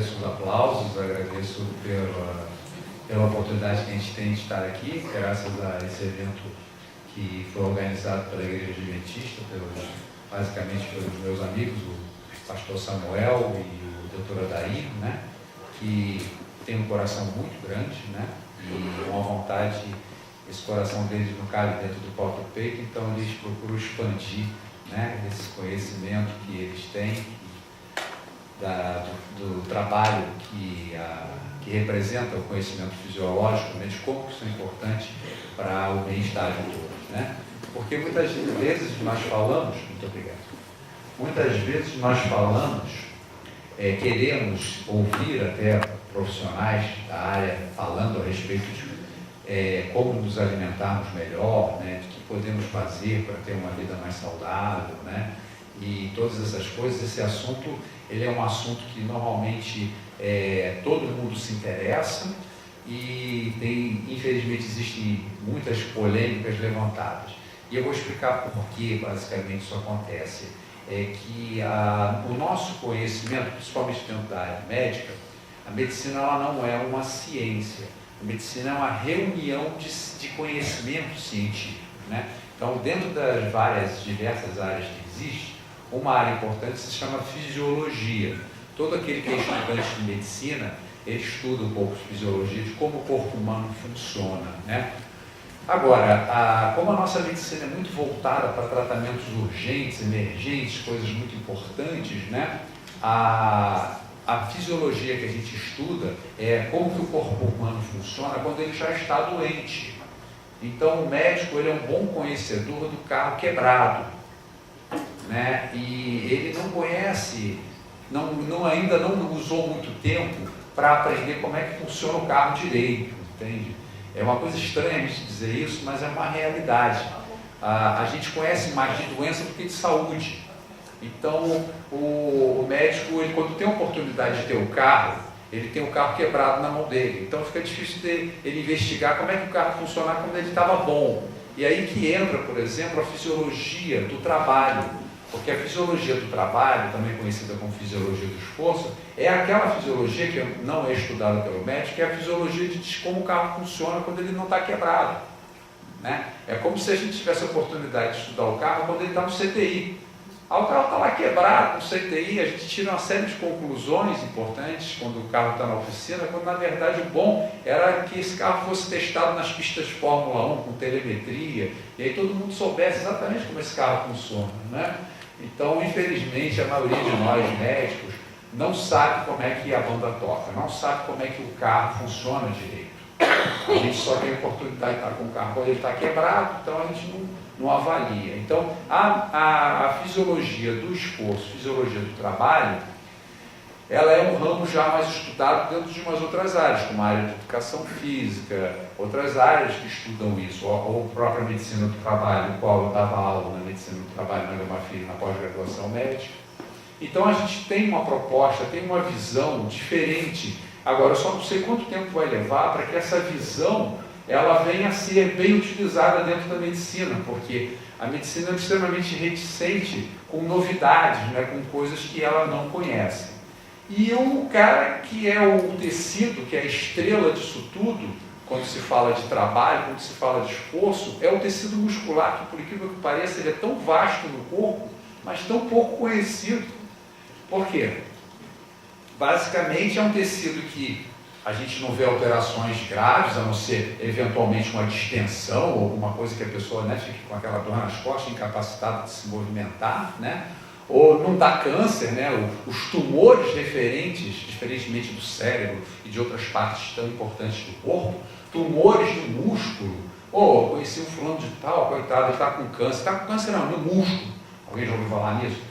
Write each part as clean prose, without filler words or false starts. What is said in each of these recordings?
agradeço os aplausos, agradeço pela oportunidade que a gente tem de estar aqui, graças a esse evento que foi organizado pela Igreja Adventista, basicamente pelos meus amigos, o pastor Samuel e o doutor Adair, né, que tem um coração muito grande, né, e uma vontade, esse coração deles não cabe dentro do próprio peito, então eles procuram expandir, né, esse conhecimento que eles têm, do trabalho que representa o conhecimento fisiológico, né, de como isso é importante para o bem-estar de todos, né? Porque muitas vezes nós falamos, muito obrigado, muitas vezes nós falamos, queremos ouvir até profissionais da área falando a respeito de como nos alimentarmos melhor, né, de que podemos fazer para ter uma vida mais saudável, né, e todas essas coisas. Esse assunto, ele é um assunto que normalmente todo mundo se interessa e infelizmente existem muitas polêmicas levantadas. E eu vou explicar por que basicamente isso acontece. É que o nosso conhecimento, principalmente dentro da área médica, a medicina ela não é uma ciência. A medicina é uma reunião de conhecimento científico, né? Então, dentro das diversas áreas que existem, uma área importante se chama fisiologia. Todo aquele que é estudante de medicina, ele estuda um pouco de fisiologia, de como o corpo humano funciona, né? Agora, como a nossa medicina é muito voltada para tratamentos urgentes, emergentes, coisas muito importantes, né? A fisiologia que a gente estuda é como que o corpo humano funciona quando ele já está doente. Então, o médico, ele é um bom conhecedor do carro quebrado, né? E ele não conhece, ainda não usou muito tempo para aprender como é que funciona o carro direito, entende? É uma coisa estranha a gente dizer isso, mas é uma realidade. A gente conhece mais de doença do que de saúde. Então, o médico, ele, quando tem a oportunidade de ter o carro, ele tem o carro quebrado na mão dele. Então, fica difícil ele investigar como é que o carro funcionava quando ele estava bom. E aí que entra, por exemplo, a fisiologia do trabalho. Porque a fisiologia do trabalho, também conhecida como fisiologia do esforço, é aquela fisiologia que não é estudada pelo médico, que é a fisiologia de como o carro funciona quando ele não está quebrado, né? É como se a gente tivesse a oportunidade de estudar o carro quando ele está no CTI. O carro está lá quebrado no CTI, a gente tira uma série de conclusões importantes quando o carro está na oficina, quando na verdade o bom era que esse carro fosse testado nas pistas de Fórmula 1 com telemetria, e aí todo mundo soubesse exatamente como esse carro funciona, né? Então, infelizmente, a maioria de nós médicos não sabe como é que a banda toca, não sabe como é que o carro funciona direito. A gente só tem a oportunidade de estar com o carro quando ele está quebrado, então a gente não avalia. Então, a fisiologia do esforço, fisiologia do trabalho, ela é um ramo já mais estudado dentro de umas outras áreas, como a área de educação física, outras áreas que estudam isso, ou a própria medicina do trabalho, no qual eu dava aula na medicina do trabalho na Gama Filho, na pós-graduação médica. Então a gente tem uma proposta, tem uma visão diferente. Agora, eu só não sei quanto tempo vai levar para que essa visão ela venha a ser bem utilizada dentro da medicina, porque a medicina é extremamente reticente com novidades, né, com coisas que ela não conhece. E o cara que é o tecido, que é a estrela disso tudo, quando se fala de trabalho, quando se fala de esforço, é o tecido muscular, que por incrível que pareça, ele é tão vasto no corpo, mas tão pouco conhecido. Por quê? Basicamente é um tecido que a gente não vê alterações graves, a não ser eventualmente uma distensão, ou alguma coisa que a pessoa, né, fique com aquela dor nas costas, incapacitada de se movimentar, né? Ou não dá câncer, né? Os tumores diferentemente do cérebro e de outras partes tão importantes do corpo, tumores no músculo. Eu conheci um fulano de tal, coitado, ele está com câncer. Está com câncer não, no músculo. Alguém já ouviu falar nisso?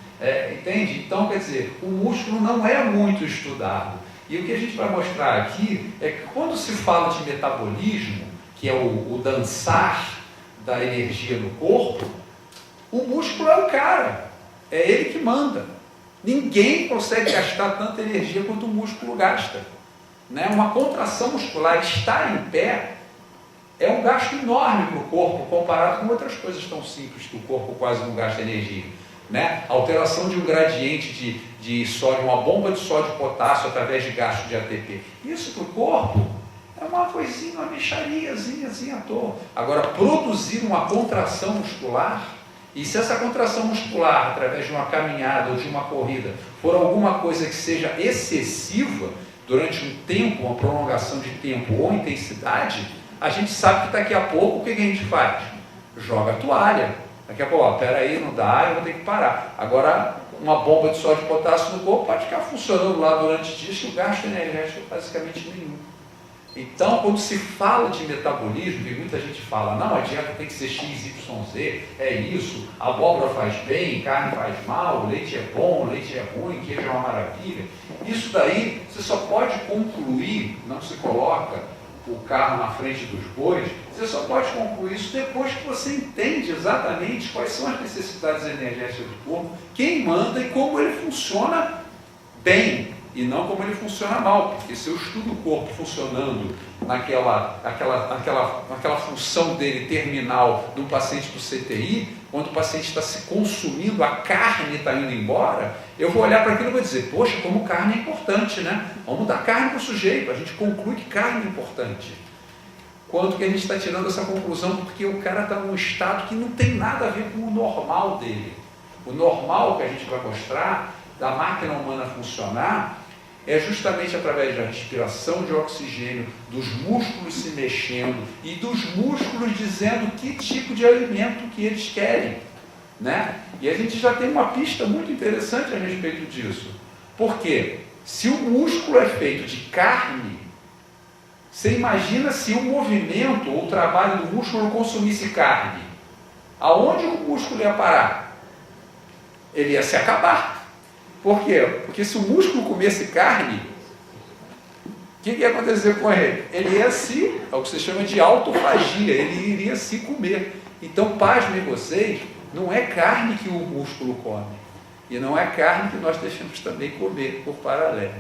Entende? Então, quer dizer, o músculo não é muito estudado. E o que a gente vai mostrar aqui é que quando se fala de metabolismo, que é o dançar da energia no corpo, o músculo é o cara. É ele que manda. Ninguém consegue gastar tanta energia quanto o músculo gasta, né? Uma contração muscular, estar em pé, é um gasto enorme para o corpo, comparado com outras coisas tão simples que o corpo quase não gasta energia. né? A alteração de um gradiente de sódio, uma bomba de sódio e potássio através de gasto de ATP. Isso para o corpo é uma coisinha, uma mixariazinha assim à toa. Agora, produzir uma contração muscular, e se essa contração muscular, através de uma caminhada ou de uma corrida, for alguma coisa que seja excessiva, durante um tempo, uma prolongação de tempo ou intensidade, a gente sabe que daqui a pouco o que a gente faz? Joga a toalha. Daqui a pouco, peraí, não dá, eu vou ter que parar. Agora, uma bomba de sódio e potássio no corpo pode ficar funcionando lá durante dias que o gasto energético é basicamente nenhum. Então, quando se fala de metabolismo, e muita gente fala, não, a dieta tem que ser XYZ, é isso, a abóbora faz bem, carne faz mal, leite é bom, leite é ruim, queijo é uma maravilha. Isso daí, você só pode concluir, não se coloca o carro na frente dos bois, você só pode concluir isso depois que você entende exatamente quais são as necessidades energéticas do corpo, quem manda e como ele funciona bem, e não como ele funciona mal, porque se eu estudo o corpo funcionando naquela função dele terminal do paciente do CTI, quando o paciente está se consumindo, a carne está indo embora, eu vou olhar para aquilo e vou dizer, poxa, como carne é importante, né? Vamos dar carne para o sujeito, a gente conclui que carne é importante. Quanto que a gente está tirando essa conclusão, porque o cara está num estado que não tem nada a ver com o normal dele. O normal que a gente vai mostrar da máquina humana funcionar é justamente através da respiração de oxigênio, dos músculos se mexendo e dos músculos dizendo que tipo de alimento que eles querem, né? E a gente já tem uma pista muito interessante a respeito disso. Por quê? Se o músculo é feito de carne, você imagina se o movimento ou o trabalho do músculo consumisse carne. Aonde o músculo ia parar? Ele ia se acabar. Por quê? Porque se o músculo comesse carne, o que ia acontecer com ele? Ele ia é o que se chama de autofagia, ele iria se comer. Então, pasmem vocês, não é carne que o músculo come, e não é carne que nós deixamos também comer, por paralelo.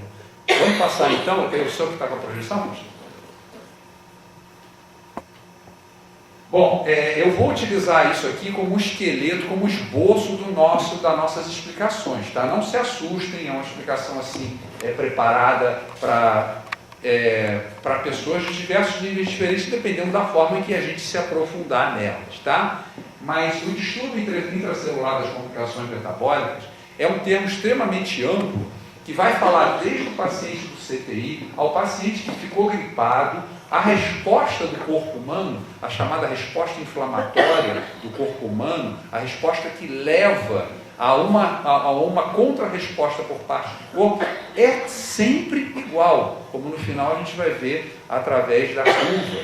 Vamos passar então, eu sou que está com a projeção? Bom, eu vou utilizar isso aqui como esqueleto, como esboço das nossas explicações, tá? Não se assustem, é uma explicação assim, preparada para pessoas de diversos níveis diferentes, dependendo da forma em que a gente se aprofundar nelas, tá? Mas o distúrbio intracelular das complicações metabólicas é um termo extremamente amplo, que vai falar desde o paciente do CTI ao paciente que ficou gripado, a resposta do corpo humano, a chamada resposta inflamatória do corpo humano, a resposta que leva a uma contra-resposta por parte do corpo, é sempre igual, como no final a gente vai ver através da curva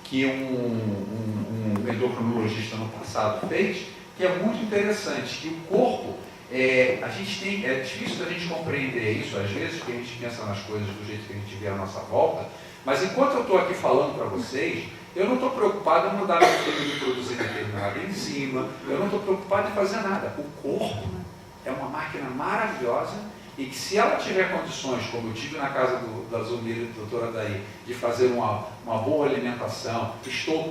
que um endocrinologista no passado fez, que é muito interessante, que o corpo, é difícil a gente compreender isso às vezes, porque a gente pensa nas coisas do jeito que a gente vê à nossa volta, mas enquanto eu estou aqui falando para vocês, eu não estou preocupado em mudar meu tempo de produzir determinada enzima, eu não estou preocupado em fazer nada. O corpo é uma máquina maravilhosa e que, se ela tiver condições, como eu tive na casa da Zumira e da doutora Daí, de fazer uma boa alimentação,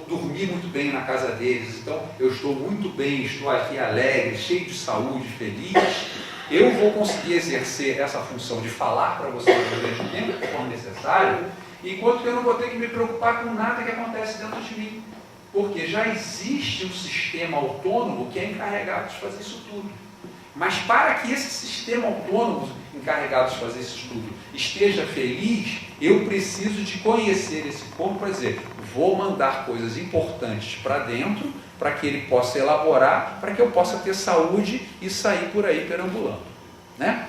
dormi muito bem na casa deles, então eu estou muito bem, estou aqui alegre, cheio de saúde, feliz, eu vou conseguir exercer essa função de falar para vocês durante o tempo que for necessário, enquanto que eu não vou ter que me preocupar com nada que acontece dentro de mim, porque já existe um sistema autônomo que é encarregado de fazer isso tudo. Mas para que esse sistema autônomo encarregado de fazer isso tudo esteja feliz, eu preciso de conhecer esse corpo para dizer, vou mandar coisas importantes para dentro, para que ele possa elaborar, para que eu possa ter saúde e sair por aí perambulando, né?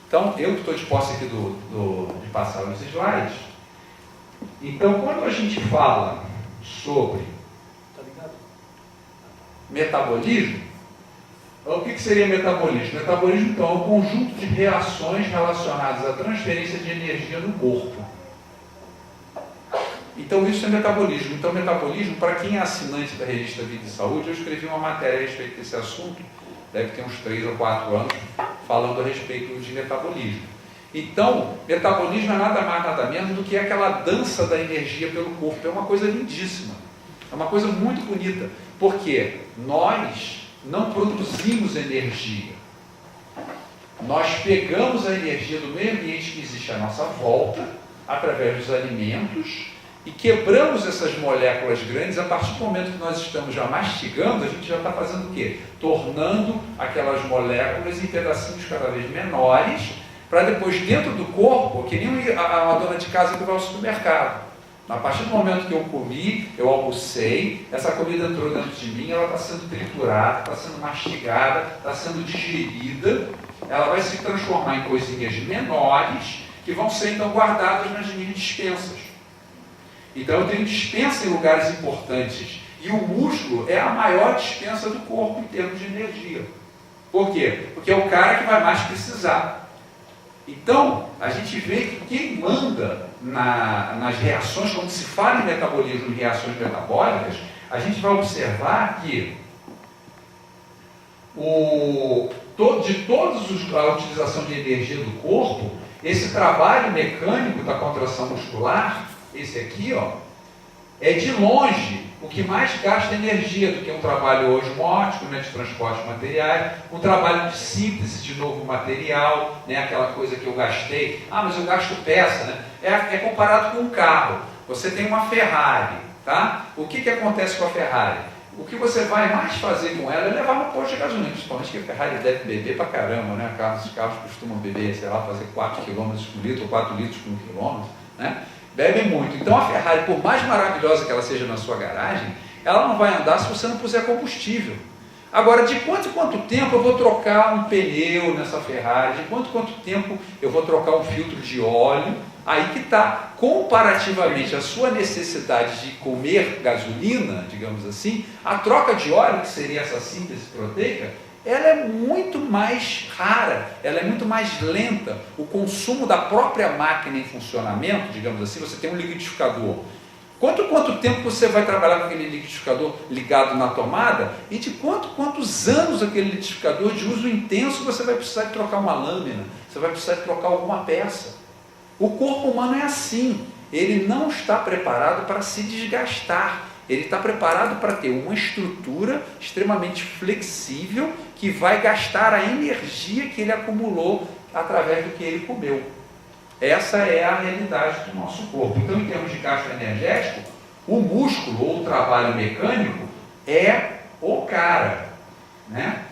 Então, eu que estou de posse aqui de passar os slides. Então, quando a gente fala sobre metabolismo, o que seria metabolismo? Metabolismo, então, é um conjunto de reações relacionadas à transferência de energia no corpo. Então, isso é metabolismo. Então, metabolismo, para quem é assinante da revista Vida e Saúde, eu escrevi uma matéria a respeito desse assunto, deve ter uns 3 ou 4 anos, falando a respeito de metabolismo. Então, metabolismo é nada mais, nada menos do que aquela dança da energia pelo corpo. É uma coisa lindíssima, é uma coisa muito bonita, porque nós não produzimos energia. Nós pegamos a energia do meio ambiente que existe à nossa volta, através dos alimentos, e quebramos essas moléculas grandes. A partir do momento que nós estamos já mastigando, a gente já está fazendo o quê? Tornando aquelas moléculas em pedacinhos cada vez menores, para depois dentro do corpo, que nem a dona de casa que vai ao supermercado. A partir do momento que eu comi, eu almocei, essa comida entrou dentro de mim, ela está sendo triturada, está sendo mastigada, está sendo digerida, ela vai se transformar em coisinhas menores, que vão ser então guardadas nas minhas dispensas. Então eu tenho dispensa em lugares importantes. E o músculo é a maior dispensa do corpo em termos de energia. Por quê? Porque é o cara que vai mais precisar. Então, a gente vê que quem manda nas reações, quando se fala em metabolismo e reações metabólicas, a gente vai observar que de toda a utilização de energia do corpo, esse trabalho mecânico da contração muscular, esse aqui, ó, é de longe o que mais gasta energia do que um trabalho osmótico, né, de transporte de materiais, um trabalho de síntese de novo material, né, aquela coisa que eu gastei. Ah, mas eu gasto peça, né? É comparado com um carro. Você tem uma Ferrari, tá? O que acontece com a Ferrari? O que você vai mais fazer com ela é levar uma posto de gasolina, principalmente que a Ferrari deve beber pra caramba, né? Os carros costumam beber, sei lá, fazer 4 km por litro ou 4 litros por quilômetro, né? Bebem muito. Então a Ferrari, por mais maravilhosa que ela seja na sua garagem, ela não vai andar se você não puser combustível. Agora, de quanto em quanto tempo eu vou trocar um pneu nessa Ferrari? De quanto em quanto tempo eu vou trocar um filtro de óleo? Aí que está, comparativamente à sua necessidade de comer gasolina, digamos assim, a troca de óleo, que seria essa síntese proteica, ela é muito mais rara, ela é muito mais lenta. O consumo da própria máquina em funcionamento, digamos assim, você tem um liquidificador. Quanto tempo você vai trabalhar com aquele liquidificador ligado na tomada? E de quantos anos aquele liquidificador de uso intenso você vai precisar de trocar uma lâmina? Você vai precisar de trocar alguma peça? O corpo humano é assim, ele não está preparado para se desgastar. Ele está preparado para ter uma estrutura extremamente flexível que vai gastar a energia que ele acumulou através do que ele comeu. Essa é a realidade do nosso corpo. Então, em termos de gasto energético, o músculo ou o trabalho mecânico é o cara, né?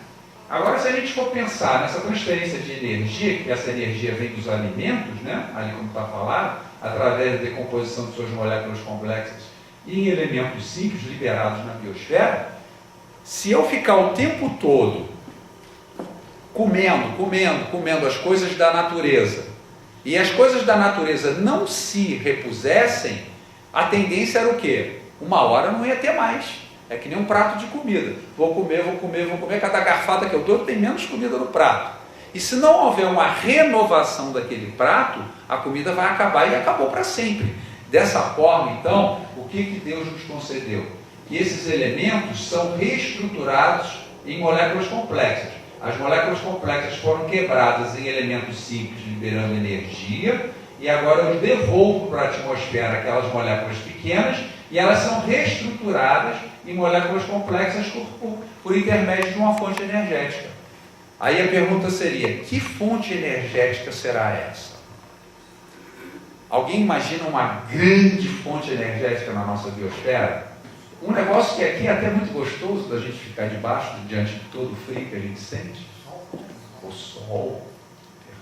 Agora, se a gente for pensar nessa transferência de energia, que essa energia vem dos alimentos, né? Ali como está falado, através da decomposição de suas moléculas complexas e em elementos simples liberados na biosfera, se eu ficar o tempo todo comendo as coisas da natureza, e as coisas da natureza não se repusessem, a tendência era o quê? Uma hora não ia ter mais. É que nem um prato de comida. Vou comer, cada garfada que eu dou tem menos comida no prato. E se não houver uma renovação daquele prato, a comida vai acabar e acabou para sempre. Dessa forma, então, o que Deus nos concedeu? Que esses elementos são reestruturados em moléculas complexas. As moléculas complexas foram quebradas em elementos simples, liberando energia, e agora eu devolvo para a atmosfera aquelas moléculas pequenas, e elas são reestruturadas em moléculas complexas por intermédio de uma fonte energética. Aí a pergunta seria, que fonte energética será essa? Alguém imagina uma grande fonte energética na nossa biosfera? Um negócio que aqui é até muito gostoso da gente ficar debaixo, diante de todo o frio que a gente sente. O sol.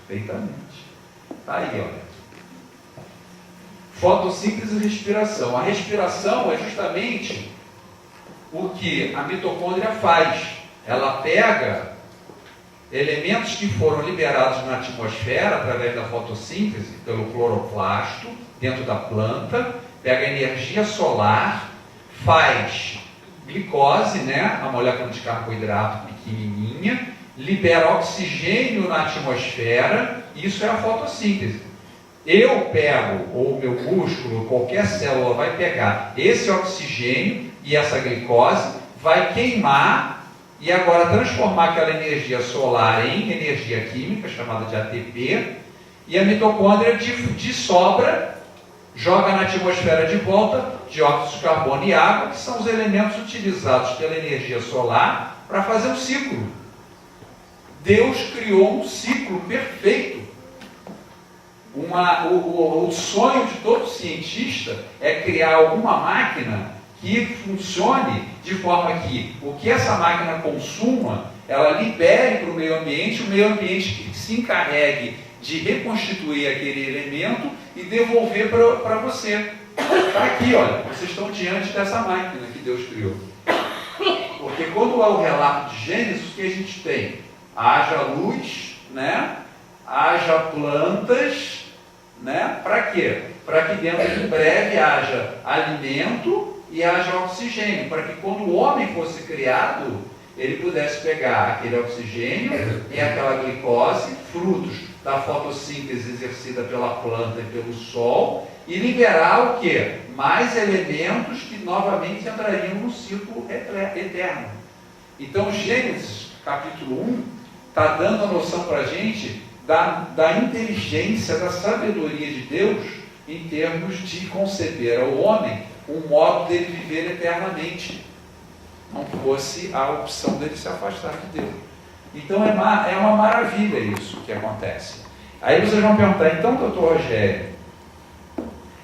Perfeitamente. Está aí, olha. Fotossíntese e respiração. A respiração é justamente o que a mitocôndria faz. Ela pega elementos que foram liberados na atmosfera através da fotossíntese, pelo cloroplasto, dentro da planta, pega energia solar, faz glicose, né, a molécula de carboidrato pequenininha, libera oxigênio na atmosfera, isso é a fotossíntese. Eu pego, ou o meu músculo, qualquer célula vai pegar esse oxigênio e essa glicose, vai queimar e agora transformar aquela energia solar em energia química, chamada de ATP, e a mitocôndria de sobra joga na atmosfera de volta dióxido de carbono e água, que são os elementos utilizados pela energia solar para fazer um ciclo. Deus criou um ciclo perfeito. O sonho de todo cientista é criar alguma máquina que funcione de forma que o que essa máquina consuma, ela libere para o meio ambiente que se encarregue de reconstituir aquele elemento e devolver para você. Está aqui, olha, vocês estão diante dessa máquina que Deus criou. Porque quando há o relato de Gênesis, o que a gente tem? Haja luz, né? Haja plantas, né? Para quê? Para que dentro de breve haja alimento e haja oxigênio, para que quando o homem fosse criado, ele pudesse pegar aquele oxigênio e aquela glicose, frutos da fotossíntese exercida pela planta e pelo sol, e liberar o quê? Mais elementos que novamente entrariam no ciclo eterno. Então, Gênesis, capítulo 1, está dando a noção para a gente da inteligência, da sabedoria de Deus em termos de conceber ao homem um modo dele viver eternamente, não fosse a opção dele se afastar de Deus. Então é uma maravilha isso que acontece. Aí vocês vão perguntar, então, doutor Rogério,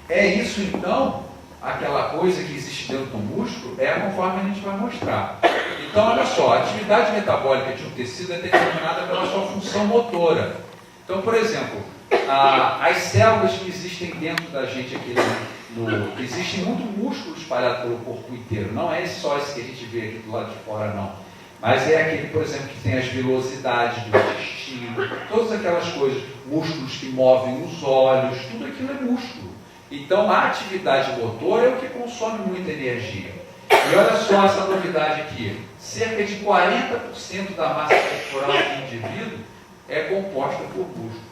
é isso então, aquela coisa que existe dentro do músculo? É conforme a gente vai mostrar. Então, olha só, a atividade metabólica de um tecido é determinada pela sua função motora. Então, por exemplo, as células que existem dentro da gente aqui, existe muito músculo espalhado pelo corpo inteiro. Não é só esse que a gente vê aqui do lado de fora, não. Mas é aquele, por exemplo, que tem as velocidades do intestino, todas aquelas coisas, músculos que movem os olhos, tudo aquilo é músculo. Então, a atividade motora é o que consome muita energia. E olha só essa novidade aqui. Cerca de 40% da massa corporal do indivíduo é composta por músculo.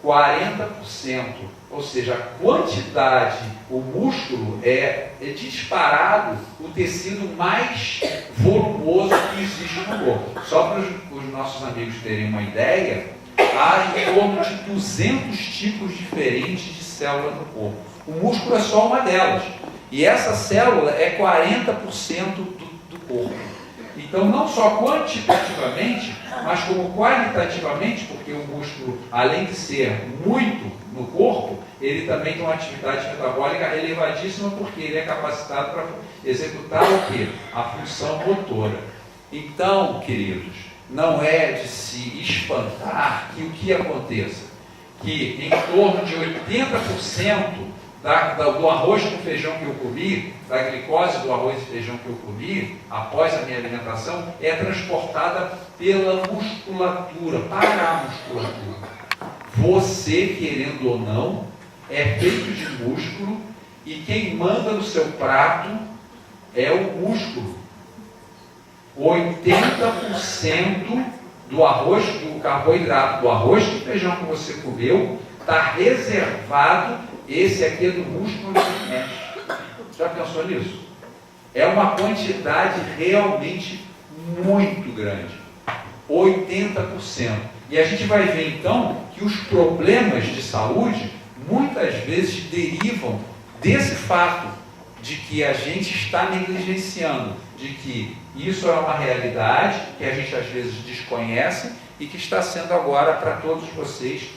40%. Ou seja, a quantidade, o músculo é disparado o tecido mais volumoso que existe no corpo. Só para os nossos amigos terem uma ideia, há em torno de 200 tipos diferentes de células no corpo. O músculo é só uma delas. E essa célula é 40% do corpo. Então, não só quantitativamente, mas como qualitativamente, porque o músculo, além de ser muito no corpo, ele também tem uma atividade metabólica elevadíssima, porque ele é capacitado para executar o quê? A função motora. Então, queridos, não é de se espantar que o que aconteça? Que em torno de 80% do arroz com feijão que eu comi, da glicose do arroz e feijão que eu comi, após a minha alimentação, é transportada pela musculatura, para a musculatura. Você, querendo ou não, é feito de músculo e quem manda no seu prato é o músculo. 80% do arroz, do carboidrato, do arroz com feijão que você comeu, está reservado. Esse aqui é do músculo que mexe. Já pensou nisso? É uma quantidade realmente muito grande. 80%. E a gente vai ver então que os problemas de saúde muitas vezes derivam desse fato de que a gente está negligenciando, de que isso é uma realidade que a gente às vezes desconhece e que está sendo agora para todos vocês,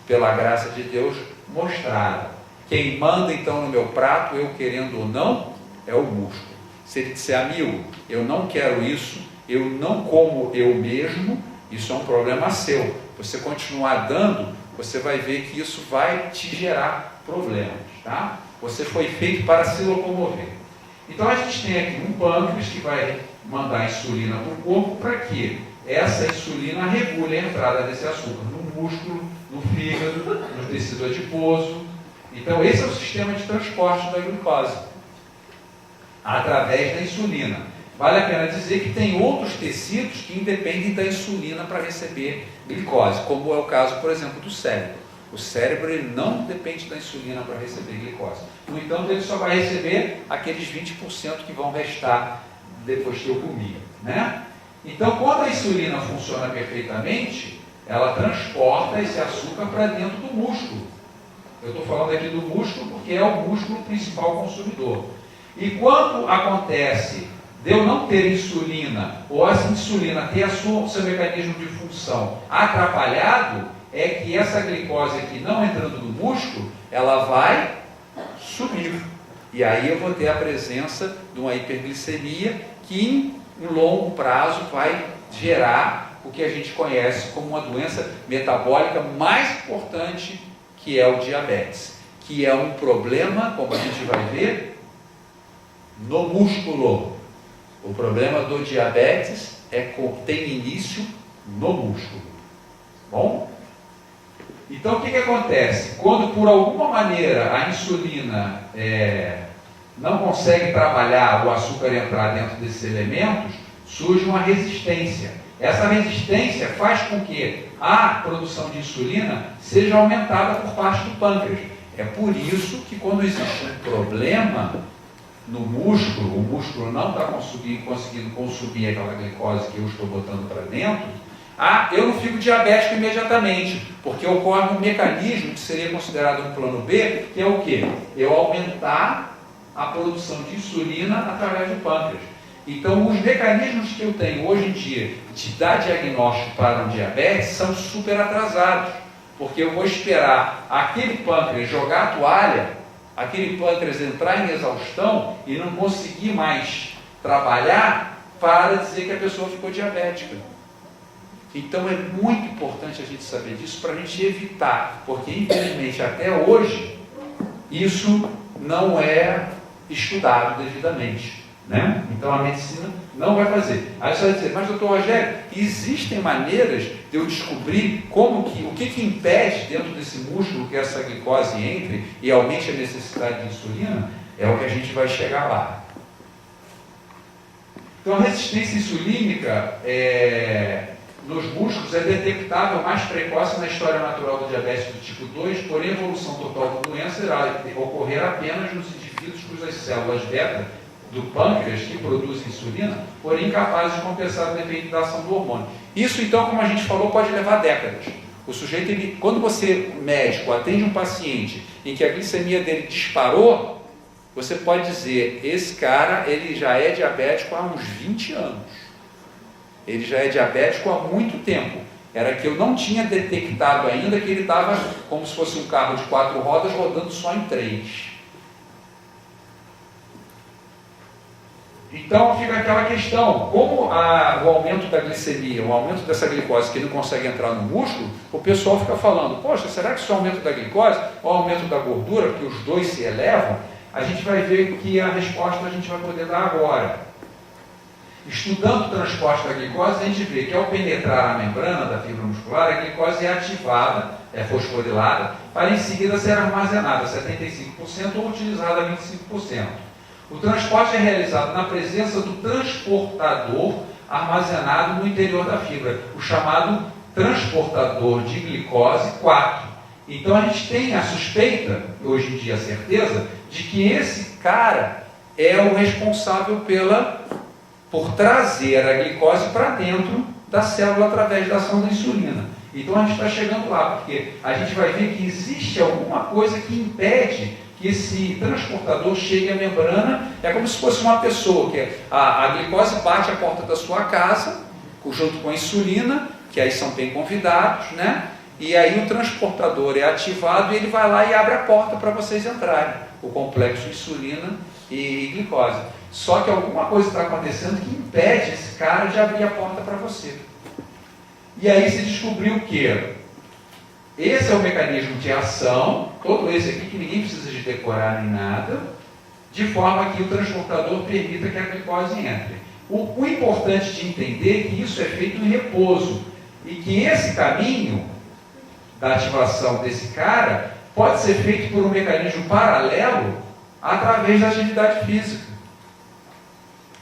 pela graça de Deus, mostrada. Quem manda então no meu prato, eu querendo ou não, é o músculo. Se ele disser, amigo, eu não quero isso, eu não como eu mesmo, isso é um problema seu. Você continuar dando, você vai ver que isso vai te gerar problemas, tá? Você foi feito para se locomover. Então a gente tem aqui um pâncreas que vai mandar insulina para o corpo para que essa insulina regule a entrada desse açúcar no músculo, no fígado, no tecido adiposo. Então esse é o sistema de transporte da glicose, através da insulina. Vale a pena dizer que tem outros tecidos que independem da insulina para receber glicose, como é o caso, por exemplo, do cérebro. O cérebro ele não depende da insulina para receber glicose. No entanto, ele só vai receber aqueles 20% que vão restar depois que eu comi, né? Então, quando a insulina funciona perfeitamente, ela transporta esse açúcar para dentro do músculo. Eu estou falando aqui do músculo porque é o músculo principal consumidor. E quando acontece de eu não ter insulina, ou essa insulina ter seu mecanismo de função atrapalhado, é que essa glicose aqui não entrando no músculo, ela vai subir. E aí eu vou ter a presença de uma hiperglicemia que em longo prazo vai gerar o que a gente conhece como uma doença metabólica mais importante, que é o diabetes, que é um problema, como a gente vai ver, no músculo. O problema do diabetes tem início no músculo. Bom? Então o que acontece? Quando por alguma maneira a insulina não consegue trabalhar o açúcar entrar dentro desses elementos, surge uma resistência. Essa resistência faz com que a produção de insulina seja aumentada por parte do pâncreas. É por isso que quando existe um problema no músculo, o músculo não está conseguindo consumir aquela glicose que eu estou botando para dentro, eu não fico diabético imediatamente, porque ocorre um mecanismo que seria considerado um plano B, que é o quê? Eu aumentar a produção de insulina através do pâncreas. Então, os mecanismos que eu tenho hoje em dia de dar diagnóstico para um diabetes são super atrasados, porque eu vou esperar aquele pâncreas jogar a toalha, aquele pâncreas entrar em exaustão e não conseguir mais trabalhar para dizer que a pessoa ficou diabética. Então é muito importante a gente saber disso para a gente evitar, porque infelizmente até hoje isso não é estudado devidamente, né? Então a medicina não vai fazer. Aí você vai dizer, mas doutor Rogério, existem maneiras de eu descobrir o que impede dentro desse músculo que essa glicose entre e aumente a necessidade de insulina? É o que a gente vai chegar lá. Então a resistência insulínica nos músculos é detectável mais precoce na história natural do diabetes do tipo 2, porém a evolução total da doença irá ocorrer apenas nos indivíduos cujas células beta do pâncreas que produzem insulina, porém incapazes de compensar o efeito da ação do hormônio. Isso então, como a gente falou, pode levar décadas. O sujeito, quando você, médico, atende um paciente em que a glicemia dele disparou, você pode dizer, esse cara ele já é diabético há uns 20 anos. Ele já é diabético há muito tempo. Era que eu não tinha detectado ainda que ele estava como se fosse um carro de 4 rodas rodando só em 3. Então fica aquela questão, como o aumento da glicemia, o aumento dessa glicose que não consegue entrar no músculo, o pessoal fica falando, poxa, será que isso é o aumento da glicose ou o aumento da gordura, que os dois se elevam? A gente vai ver que a resposta a gente vai poder dar agora. Estudando o transporte da glicose, a gente vê que ao penetrar a membrana da fibra muscular, a glicose é ativada, é fosforilada, para em seguida ser armazenada 75% ou utilizada 25%. O transporte é realizado na presença do transportador armazenado no interior da fibra, o chamado transportador de glicose 4. Então a gente tem a suspeita, hoje em dia a certeza, de que esse cara é o responsável por trazer a glicose para dentro da célula através da ação da insulina. Então a gente está chegando lá, porque a gente vai ver que existe alguma coisa que impede que esse transportador chegue à membrana. É como se fosse uma pessoa, que a glicose bate à porta da sua casa, junto com a insulina, que aí são bem convidados, né? E aí o transportador é ativado e ele vai lá e abre a porta para vocês entrarem, o complexo insulina e glicose. Só que alguma coisa está acontecendo que impede esse cara de abrir a porta para você. E aí se descobriu que esse é o mecanismo de ação, todo esse aqui que ninguém precisa de decorar nem nada, de forma que o transportador permita que a glicose entre. O importante de entender é que isso é feito em repouso e que esse caminho da ativação desse cara pode ser feito por um mecanismo paralelo através da atividade física.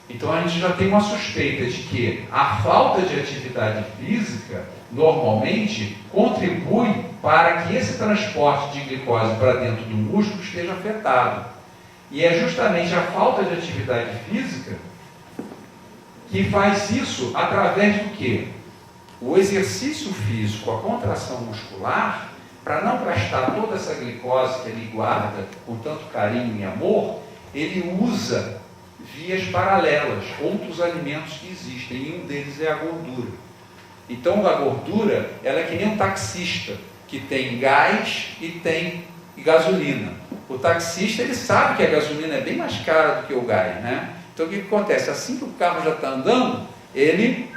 Então a gente já tem uma suspeita de que a falta de atividade física normalmente contribui para que esse transporte de glicose para dentro do músculo esteja afetado. E é justamente a falta de atividade física que faz isso através do quê? O exercício físico, a contração muscular, para não gastar toda essa glicose que ele guarda com tanto carinho e amor, ele usa vias paralelas, outros alimentos que existem, e um deles é a gordura. Então a gordura, ela é que nem um taxista, que tem gás e tem gasolina. O taxista, ele sabe que a gasolina é bem mais cara do que o gás, né? Então o que acontece? Assim que o carro já está andando, ele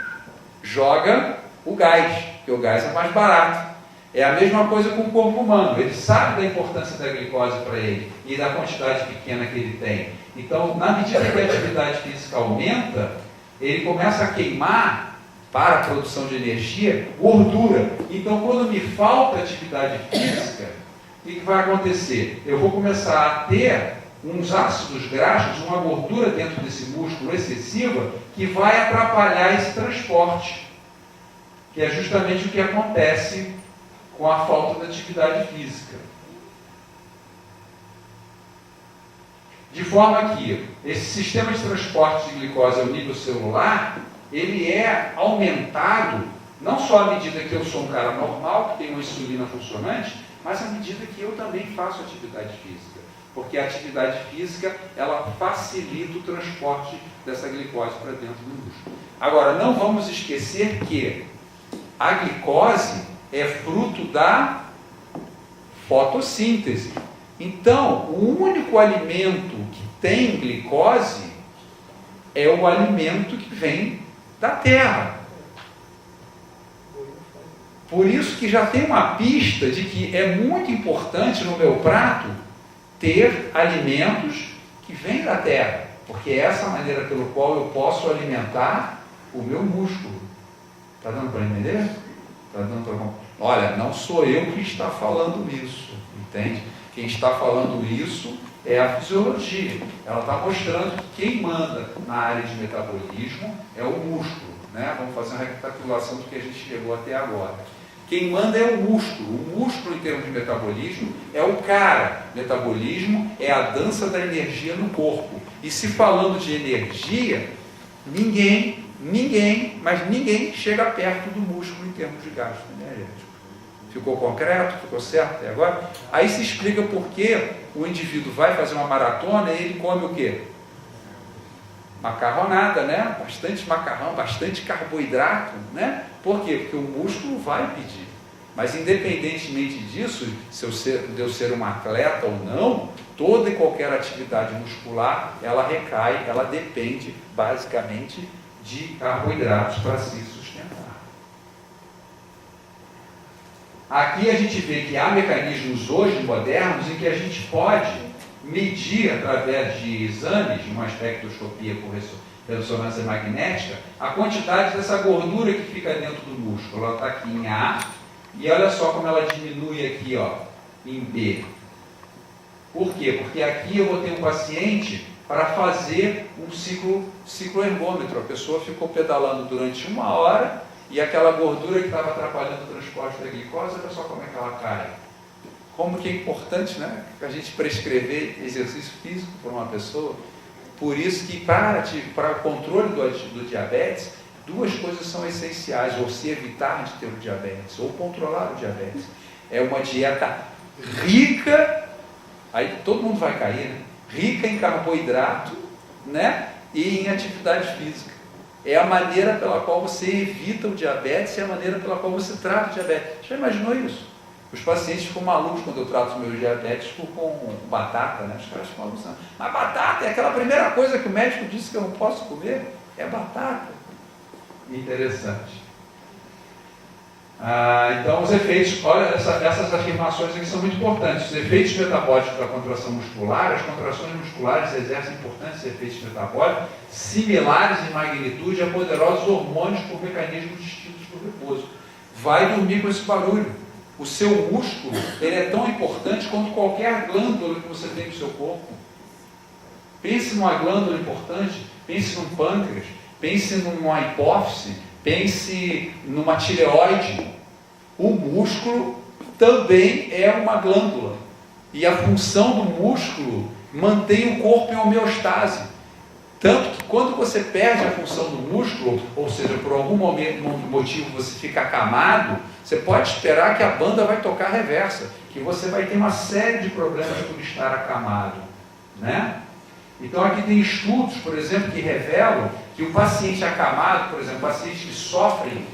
joga o gás, porque o gás é mais barato. É a mesma coisa com o corpo humano. Ele sabe da importância da glicose para ele e da quantidade pequena que ele tem. Então, na medida que a atividade física aumenta, ele começa a queimar, para a produção de energia, gordura. Então, quando me falta atividade física, o que vai acontecer? Eu vou começar a ter uns ácidos graxos, uma gordura dentro desse músculo excessiva, que vai atrapalhar esse transporte, que é justamente o que acontece com a falta de atividade física. De forma que esse sistema de transporte de glicose ao nível celular, ele é aumentado, não só à medida que eu sou um cara normal, que tem uma insulina funcionante, mas à medida que eu também faço atividade física. Porque a atividade física, ela facilita o transporte dessa glicose para dentro do músculo. Agora, não vamos esquecer que a glicose é fruto da fotossíntese. Então, o único alimento que tem glicose é o alimento que vem da terra. Por isso que já tem uma pista de que é muito importante no meu prato ter alimentos que vêm da terra, porque é essa maneira pelo qual eu posso alimentar o meu músculo. Está dando para entender? Está dando para... Olha, não sou eu que está falando isso, entende? Quem está falando isso é a fisiologia. Ela está mostrando que quem manda na área de metabolismo é o músculo, né? Vamos fazer uma recapitulação do que a gente chegou até agora. Quem manda é o músculo. O músculo, em termos de metabolismo, é o cara. Metabolismo é a dança da energia no corpo. E se falando de energia, ninguém chega perto do músculo em termos de gasto energético. Ficou concreto? Ficou certo até agora? Aí se explica por que o indivíduo vai fazer uma maratona e ele come o quê? Macarronada, né? Bastante macarrão, bastante carboidrato, né? Por quê? Porque o músculo vai pedir. Mas independentemente disso, de eu ser um atleta ou não, toda e qualquer atividade muscular, ela recai, ela depende basicamente de carboidratos para se sustentar. Aqui a gente vê que há mecanismos hoje modernos em que a gente pode medir através de exames, uma espectroscopia por ressonância magnética, a quantidade dessa gordura que fica dentro do músculo. Ela está aqui em A, e olha só como ela diminui aqui, ó, em B. Por quê? Porque aqui eu vou ter um paciente para fazer um cicloergômetro. A pessoa ficou pedalando durante 1 hora e aquela gordura que estava atrapalhando o transporte da glicose, olha só como é que ela cai. Como que é importante, né, a gente prescrever exercício físico para uma pessoa. Por isso que para o controle do diabetes, 2 coisas são essenciais: você evitar de ter o diabetes ou controlar o diabetes. É uma dieta rica, aí todo mundo vai cair, né? Rica em carboidrato, né? E em atividade física. É a maneira pela qual você evita o diabetes e a maneira pela qual você trata o diabetes. Já imaginou isso? Os pacientes ficam malucos quando eu trato os meus diabéticos com batata, né? Os caras ficam alucinando. Mas batata é aquela primeira coisa que o médico disse que eu não posso comer? É batata. Interessante. Então, os efeitos, olha, essas afirmações aqui são muito importantes. Os efeitos metabólicos da contração muscular, as contrações musculares exercem importantes efeitos metabólicos, similares em magnitude a poderosos hormônios por mecanismos distintos do repouso. Vai dormir com esse barulho. O seu músculo, ele é tão importante quanto qualquer glândula que você tem no seu corpo. Pense numa glândula importante, pense num pâncreas, pense numa hipófise, pense numa tireoide. O músculo também é uma glândula. E a função do músculo mantém o corpo em homeostase. Tanto que quando você perde a função do músculo, ou seja, por algum motivo você fica acamado, você pode esperar que a banda vai tocar reversa, que você vai ter uma série de problemas por estar acamado, né? Então aqui tem estudos, por exemplo, que revelam que o paciente acamado, por exemplo, pacientes que sofrem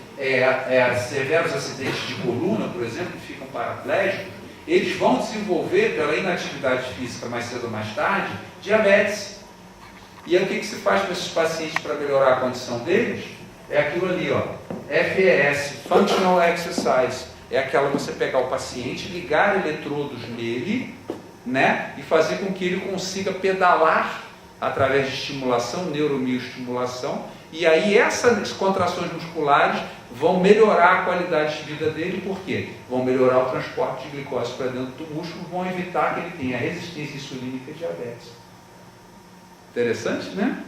severos acidentes de coluna, por exemplo, que ficam paraplégicos, eles vão desenvolver, pela inatividade física mais cedo ou mais tarde, diabetes. E aí o que se faz para esses pacientes para melhorar a condição deles? É aquilo ali, ó, FES, Functional Exercise. É aquela você pegar o paciente, ligar eletrodos nele, né, e fazer com que ele consiga pedalar através de estimulação, neuromioestimulação, e aí essas contrações musculares vão melhorar a qualidade de vida dele, por quê? Vão melhorar o transporte de glicose para dentro do músculo, vão evitar que ele tenha resistência insulínica e diabetes. Interessante, né?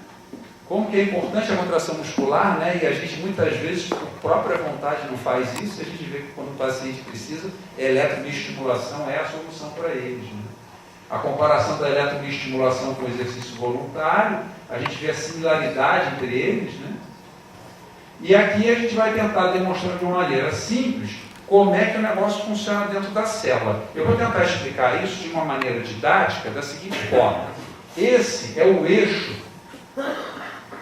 Como que é importante a contração muscular, né? E a gente muitas vezes, por própria vontade, não faz isso, a gente vê que quando o paciente precisa, a eletromioestimulação é a solução para eles, né? A comparação da eletromioestimulação com o exercício voluntário, a gente vê a similaridade entre eles, né? E aqui a gente vai tentar demonstrar de uma maneira simples como é que o negócio funciona dentro da célula. Eu vou tentar explicar isso de uma maneira didática da seguinte forma. Esse é o eixo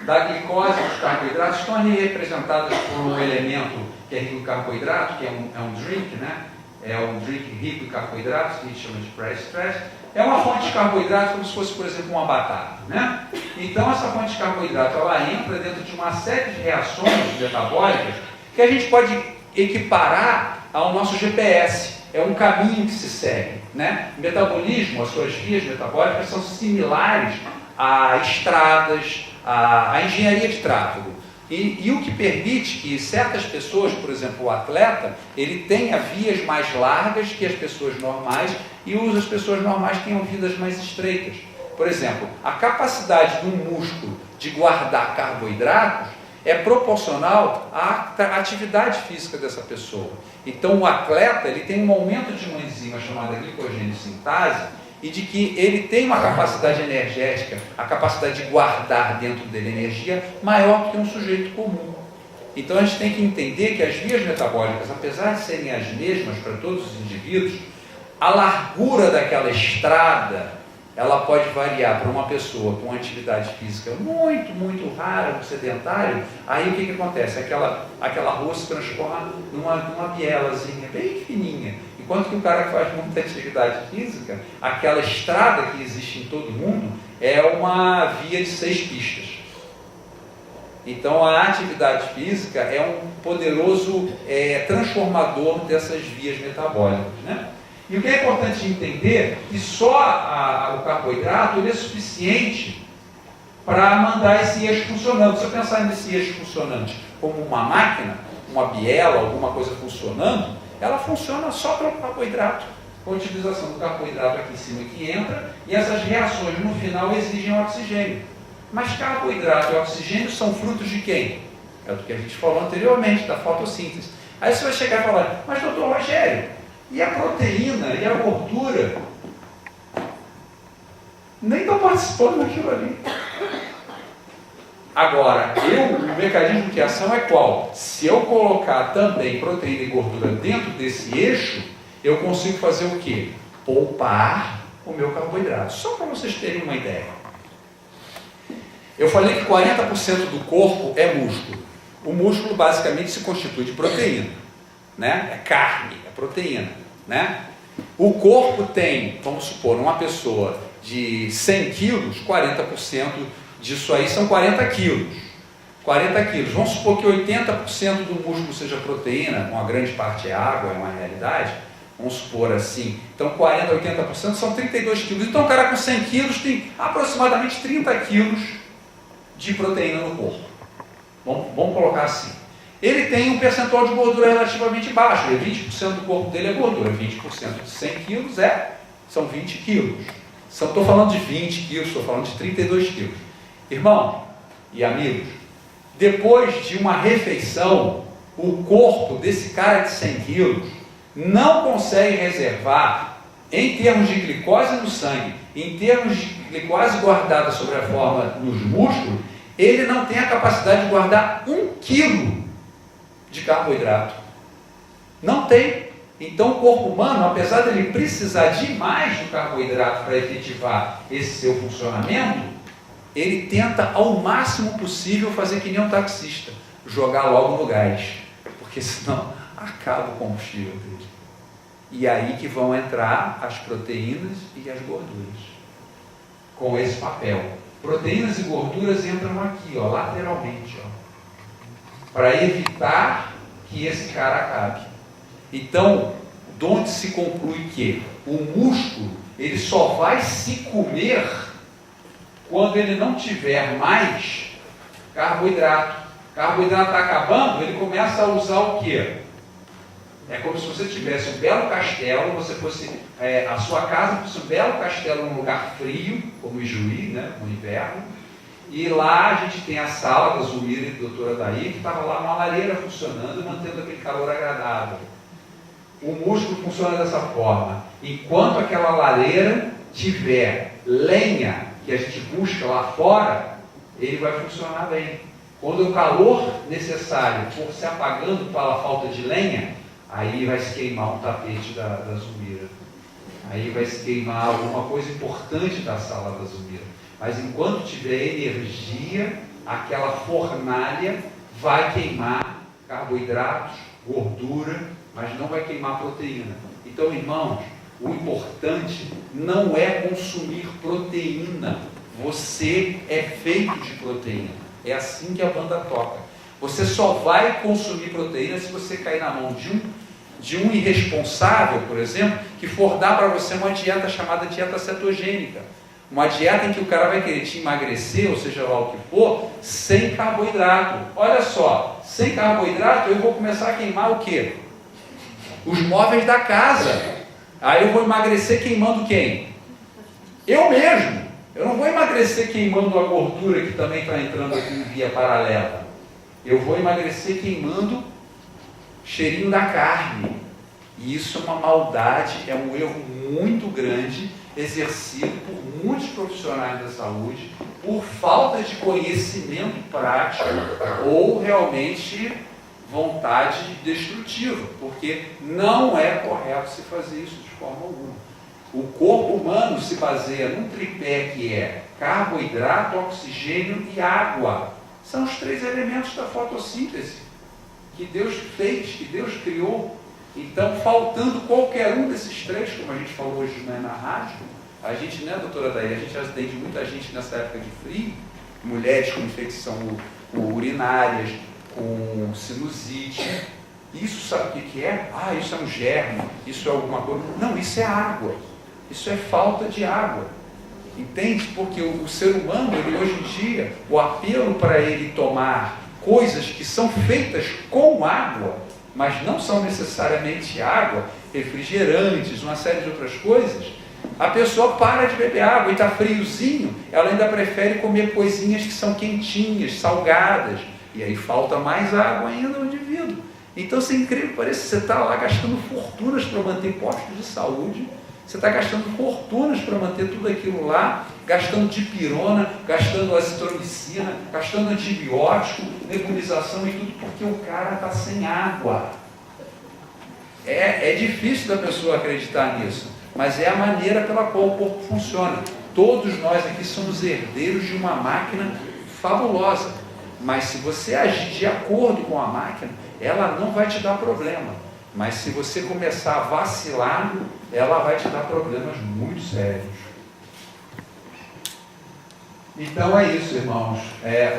da glicose e dos carboidratos, estão ali representados por um elemento que é rico em carboidrato, que é um drink, né? É um drink rico em carboidratos, que a gente chama de pré-stress. É uma fonte de carboidrato como se fosse, por exemplo, uma batata, né? Então, essa fonte de carboidrato, ela entra dentro de uma série de reações metabólicas que a gente pode equiparar ao nosso GPS. É um caminho que se segue, né? O metabolismo, as suas vias metabólicas são similares a estradas, a engenharia de tráfego. E o que permite que certas pessoas, por exemplo, o atleta, ele tenha vias mais largas que as pessoas normais e as pessoas normais tenham vidas mais estreitas. Por exemplo, a capacidade de um músculo de guardar carboidratos é proporcional à atividade física dessa pessoa. Então, o atleta ele tem um aumento de uma enzima chamada glicogênio-sintase, e de que ele tem uma capacidade energética, a capacidade de guardar dentro dele energia maior do que um sujeito comum. Então a gente tem que entender que as vias metabólicas, apesar de serem as mesmas para todos os indivíduos, a largura daquela estrada, ela pode variar para uma pessoa com atividade física muito, muito rara, um sedentário. Aí o que acontece? Aquela rua se transforma numa bielazinha bem fininha. Enquanto que o cara que faz muita atividade física, aquela estrada que existe em todo mundo é uma via de 6 pistas. Então a atividade física é um poderoso transformador dessas vias metabólicas, né? E o que é importante entender é que só o carboidrato ele é suficiente para mandar esse eixo funcionando. Se eu pensar nesse eixo funcionante como uma máquina, uma biela, alguma coisa funcionando, ela funciona só pelo carboidrato, com a utilização do carboidrato aqui em cima que entra, e essas reações no final exigem oxigênio. Mas carboidrato e oxigênio são frutos de quem? É do que a gente falou anteriormente, da fotossíntese. Aí você vai chegar e falar, mas doutor Rogério, e a proteína e a gordura? Nem estão participando daquilo ali. Agora, o mecanismo de ação é qual? Se eu colocar também proteína e gordura dentro desse eixo, eu consigo fazer o quê? Poupar o meu carboidrato. Só para vocês terem uma ideia. Eu falei que 40% do corpo é músculo. O músculo basicamente se constitui de proteína, né? É carne, é proteína, né? O corpo tem, vamos supor, uma pessoa de 100 quilos, 40% disso aí são 40 quilos. 40 quilos. Vamos supor que 80% do músculo seja proteína, uma grande parte é água, é uma realidade. Vamos supor assim. Então 40% a 80% são 32 quilos. Então o cara com 100 quilos tem aproximadamente 30 quilos de proteína no corpo. Vamos colocar assim. Ele tem um percentual de gordura relativamente baixo. 20% do corpo dele é gordura. 20% de 100 quilos são 20 quilos. Estou falando de 20 quilos, estou falando de 32 quilos. Irmão e amigos, depois de uma refeição, o corpo desse cara de 100 quilos não consegue reservar, em termos de glicose no sangue, em termos de glicose guardada sobre a forma nos músculos, ele não tem a capacidade de guardar 1 quilo de carboidrato. Não tem. Então o corpo humano, apesar de ele precisar de mais do carboidrato para efetivar esse seu funcionamento, ele tenta ao máximo possível fazer que nem um taxista, jogar logo no gás, porque senão acaba o combustível dele. E aí que vão entrar as proteínas e as gorduras, com esse papel. Proteínas e gorduras entram aqui, ó, lateralmente, ó, para evitar que esse cara acabe. Então, de onde se conclui que o músculo, ele só vai se comer quando ele não tiver mais carboidrato. Carboidrato está acabando, ele começa a usar o quê? É como se você tivesse um belo castelo, você fosse, a sua casa fosse um belo castelo num lugar frio, como Ijuí, né, no inverno, e lá a gente tem a sala da Zulmira e da doutora Daí, que estava lá uma lareira funcionando, mantendo aquele calor agradável. O músculo funciona dessa forma. Enquanto aquela lareira tiver lenha, que a gente busca lá fora, ele vai funcionar bem. Quando o calor necessário for se apagando pela falta de lenha, aí vai se queimar um tapete da Zulmira. Aí vai se queimar alguma coisa importante da sala da Zulmira. Mas enquanto tiver energia, aquela fornalha vai queimar carboidratos, gordura, mas não vai queimar proteína. Então, irmãos, o importante não é consumir proteína. Você é feito de proteína. É assim que a banda toca. Você só vai consumir proteína se você cair na mão de um irresponsável, por exemplo, que for dar para você uma dieta chamada dieta cetogênica. Uma dieta em que o cara vai querer te emagrecer, ou seja lá o que for, sem carboidrato. Olha só, sem carboidrato eu vou começar a queimar o quê? Os móveis da casa. Aí eu vou emagrecer queimando quem? Eu mesmo. Eu não vou emagrecer queimando a gordura que também está entrando aqui em via paralela. Eu vou emagrecer queimando cheirinho da carne. E isso é uma maldade, é um erro muito grande, exercido por muitos profissionais da saúde, por falta de conhecimento prático ou realmente vontade destrutiva, porque não é correto se fazer isso de forma alguma. O corpo humano se baseia num tripé que é carboidrato, oxigênio e água. São os 3 elementos da fotossíntese que Deus fez, que Deus criou. Então, faltando qualquer um desses 3, como a gente falou hoje de manhã na rádio, a gente, né, doutora Daí, a gente atende muita gente nessa época de frio, mulheres com infecção urinárias, com sinusite. Isso sabe o que é? Ah, isso é um germe, isso é alguma coisa. Não, isso é água. Isso é falta de água. Entende? Porque o ser humano, ele, hoje em dia, o apelo para ele tomar coisas que são feitas com água, mas não são necessariamente água, refrigerantes, uma série de outras coisas, a pessoa para de beber água e está friozinho, ela ainda prefere comer coisinhas que são quentinhas, salgadas, e aí falta mais água ainda no indivíduo. Então, se é incrível, parece que você está lá gastando fortunas para manter postos de saúde, você está gastando fortunas para manter tudo aquilo lá, gastando dipirona, gastando azitromicina, gastando antibiótico, nebulização e tudo, porque o cara está sem água. É difícil da pessoa acreditar nisso, mas é a maneira pela qual o corpo funciona. Todos nós aqui somos herdeiros de uma máquina fabulosa, mas se você agir de acordo com a máquina, ela não vai te dar problema. Mas se você começar a vacilar, ela vai te dar problemas muito sérios. Então é isso, irmãos.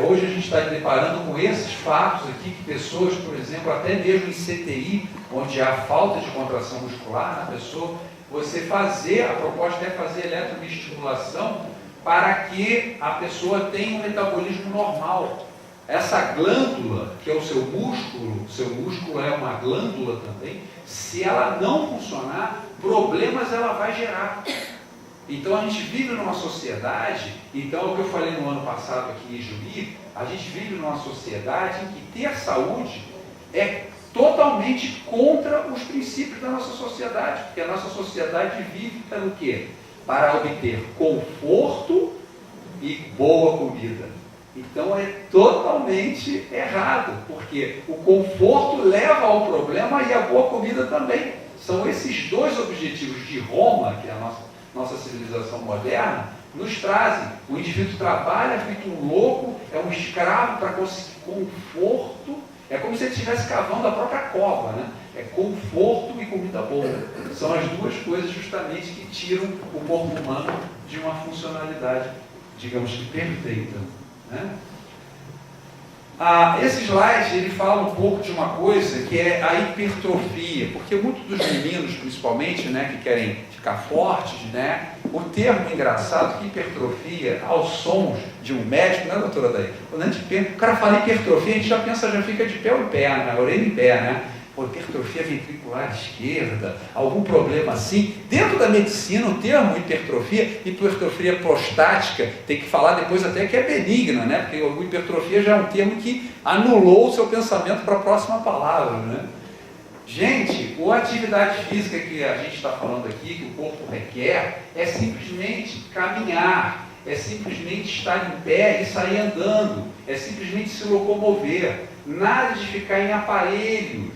Hoje a gente está deparando com esses fatos aqui, que pessoas, por exemplo, até mesmo em CTI, onde há falta de contração muscular na pessoa, a proposta é fazer eletroestimulação para que a pessoa tenha um metabolismo normal. Essa glândula, que é o seu músculo é uma glândula também, se ela não funcionar, problemas ela vai gerar. Então a gente vive numa sociedade, então o que eu falei no ano passado aqui em Juí, a gente vive numa sociedade em que ter saúde é totalmente contra os princípios da nossa sociedade, porque a nossa sociedade vive para o quê? Para obter conforto e boa comida. Então é totalmente errado, porque o conforto leva ao problema e a boa comida também. São esses 2 objetivos de Roma, que é a nossa civilização moderna, nos trazem. O indivíduo trabalha feito um louco, é um escravo para conseguir conforto, é como se ele estivesse cavando a própria cova, né? É conforto e comida boa. São as duas coisas justamente que tiram o corpo humano de uma funcionalidade, digamos que perfeita, né? Esse slide, ele fala um pouco de uma coisa que é a hipertrofia, porque muitos dos meninos, principalmente, né, que querem ficar fortes, né, o termo engraçado que hipertrofia, aos sons de um médico, né, doutora Daí? Quando a gente pensa, o cara fala hipertrofia, a gente já pensa, já fica de pé em pé, né, orelha em pé, né? Pô, hipertrofia ventricular esquerda, algum problema assim. Dentro da medicina, o termo hipertrofia prostática, tem que falar depois até que é benigna, né? Porque o hipertrofia já é um termo que anulou o seu pensamento para a próxima palavra, né? Gente, a atividade física que a gente está falando aqui, que o corpo requer, é simplesmente caminhar, é simplesmente estar em pé e sair andando, é simplesmente se locomover, nada de ficar em aparelhos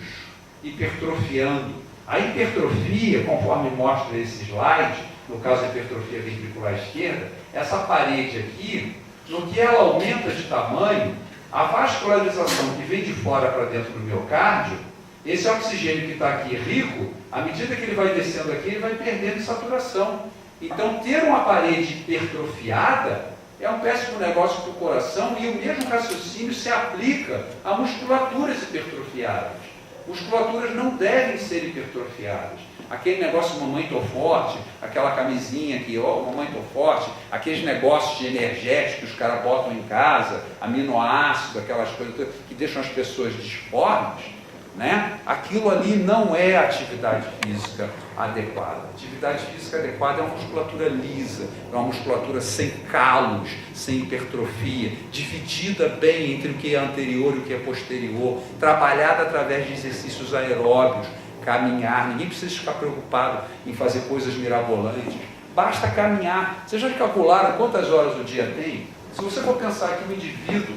hipertrofiando. A hipertrofia, conforme mostra esse slide, no caso da hipertrofia ventricular esquerda, essa parede aqui, no que ela aumenta de tamanho, a vascularização que vem de fora para dentro do miocárdio, esse oxigênio que está aqui rico, à medida que ele vai descendo aqui, ele vai perdendo saturação. Então, ter uma parede hipertrofiada é um péssimo negócio para o coração, e o mesmo raciocínio se aplica a musculaturas hipertrofiadas. Musculaturas não devem ser hipertrofiadas. Aquele negócio mamãe tô forte, aquela camisinha aqui, ó, mamãe tô forte, aqueles negócios de energéticos que os caras botam em casa, aminoácido, aquelas coisas que deixam as pessoas disformes, né? Aquilo ali não é atividade física adequada. Atividade física adequada é uma musculatura lisa, é uma musculatura sem calos, sem hipertrofia, dividida bem entre o que é anterior e o que é posterior, trabalhada através de exercícios aeróbios, caminhar. Ninguém precisa ficar preocupado em fazer coisas mirabolantes, basta caminhar. Vocês já calcularam quantas horas o dia tem? Se você for pensar que um indivíduo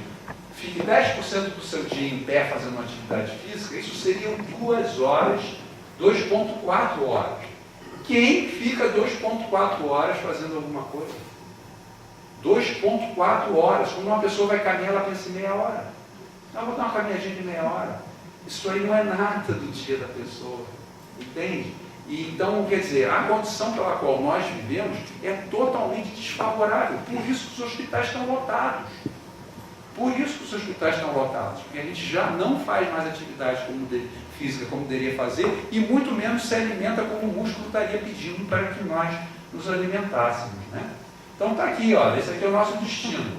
fique 10% do seu dia em pé fazendo uma atividade física, isso seriam 2 horas, 2,4 horas. Quem fica 2,4 horas fazendo alguma coisa? 2,4 horas. Quando uma pessoa vai caminhar, ela pensa em meia hora. Ela vai dar uma caminhadinha de meia hora. Isso aí não é nada do dia da pessoa. Entende? E então, quer dizer, a condição pela qual nós vivemos é totalmente desfavorável. Por isso que os hospitais estão lotados. Por isso que os hospitais estão lotados, porque a gente já não faz mais atividade física como deveria fazer, e muito menos se alimenta como o músculo estaria pedindo para que nós nos alimentássemos, né? Então está aqui, olha, esse aqui é o nosso destino.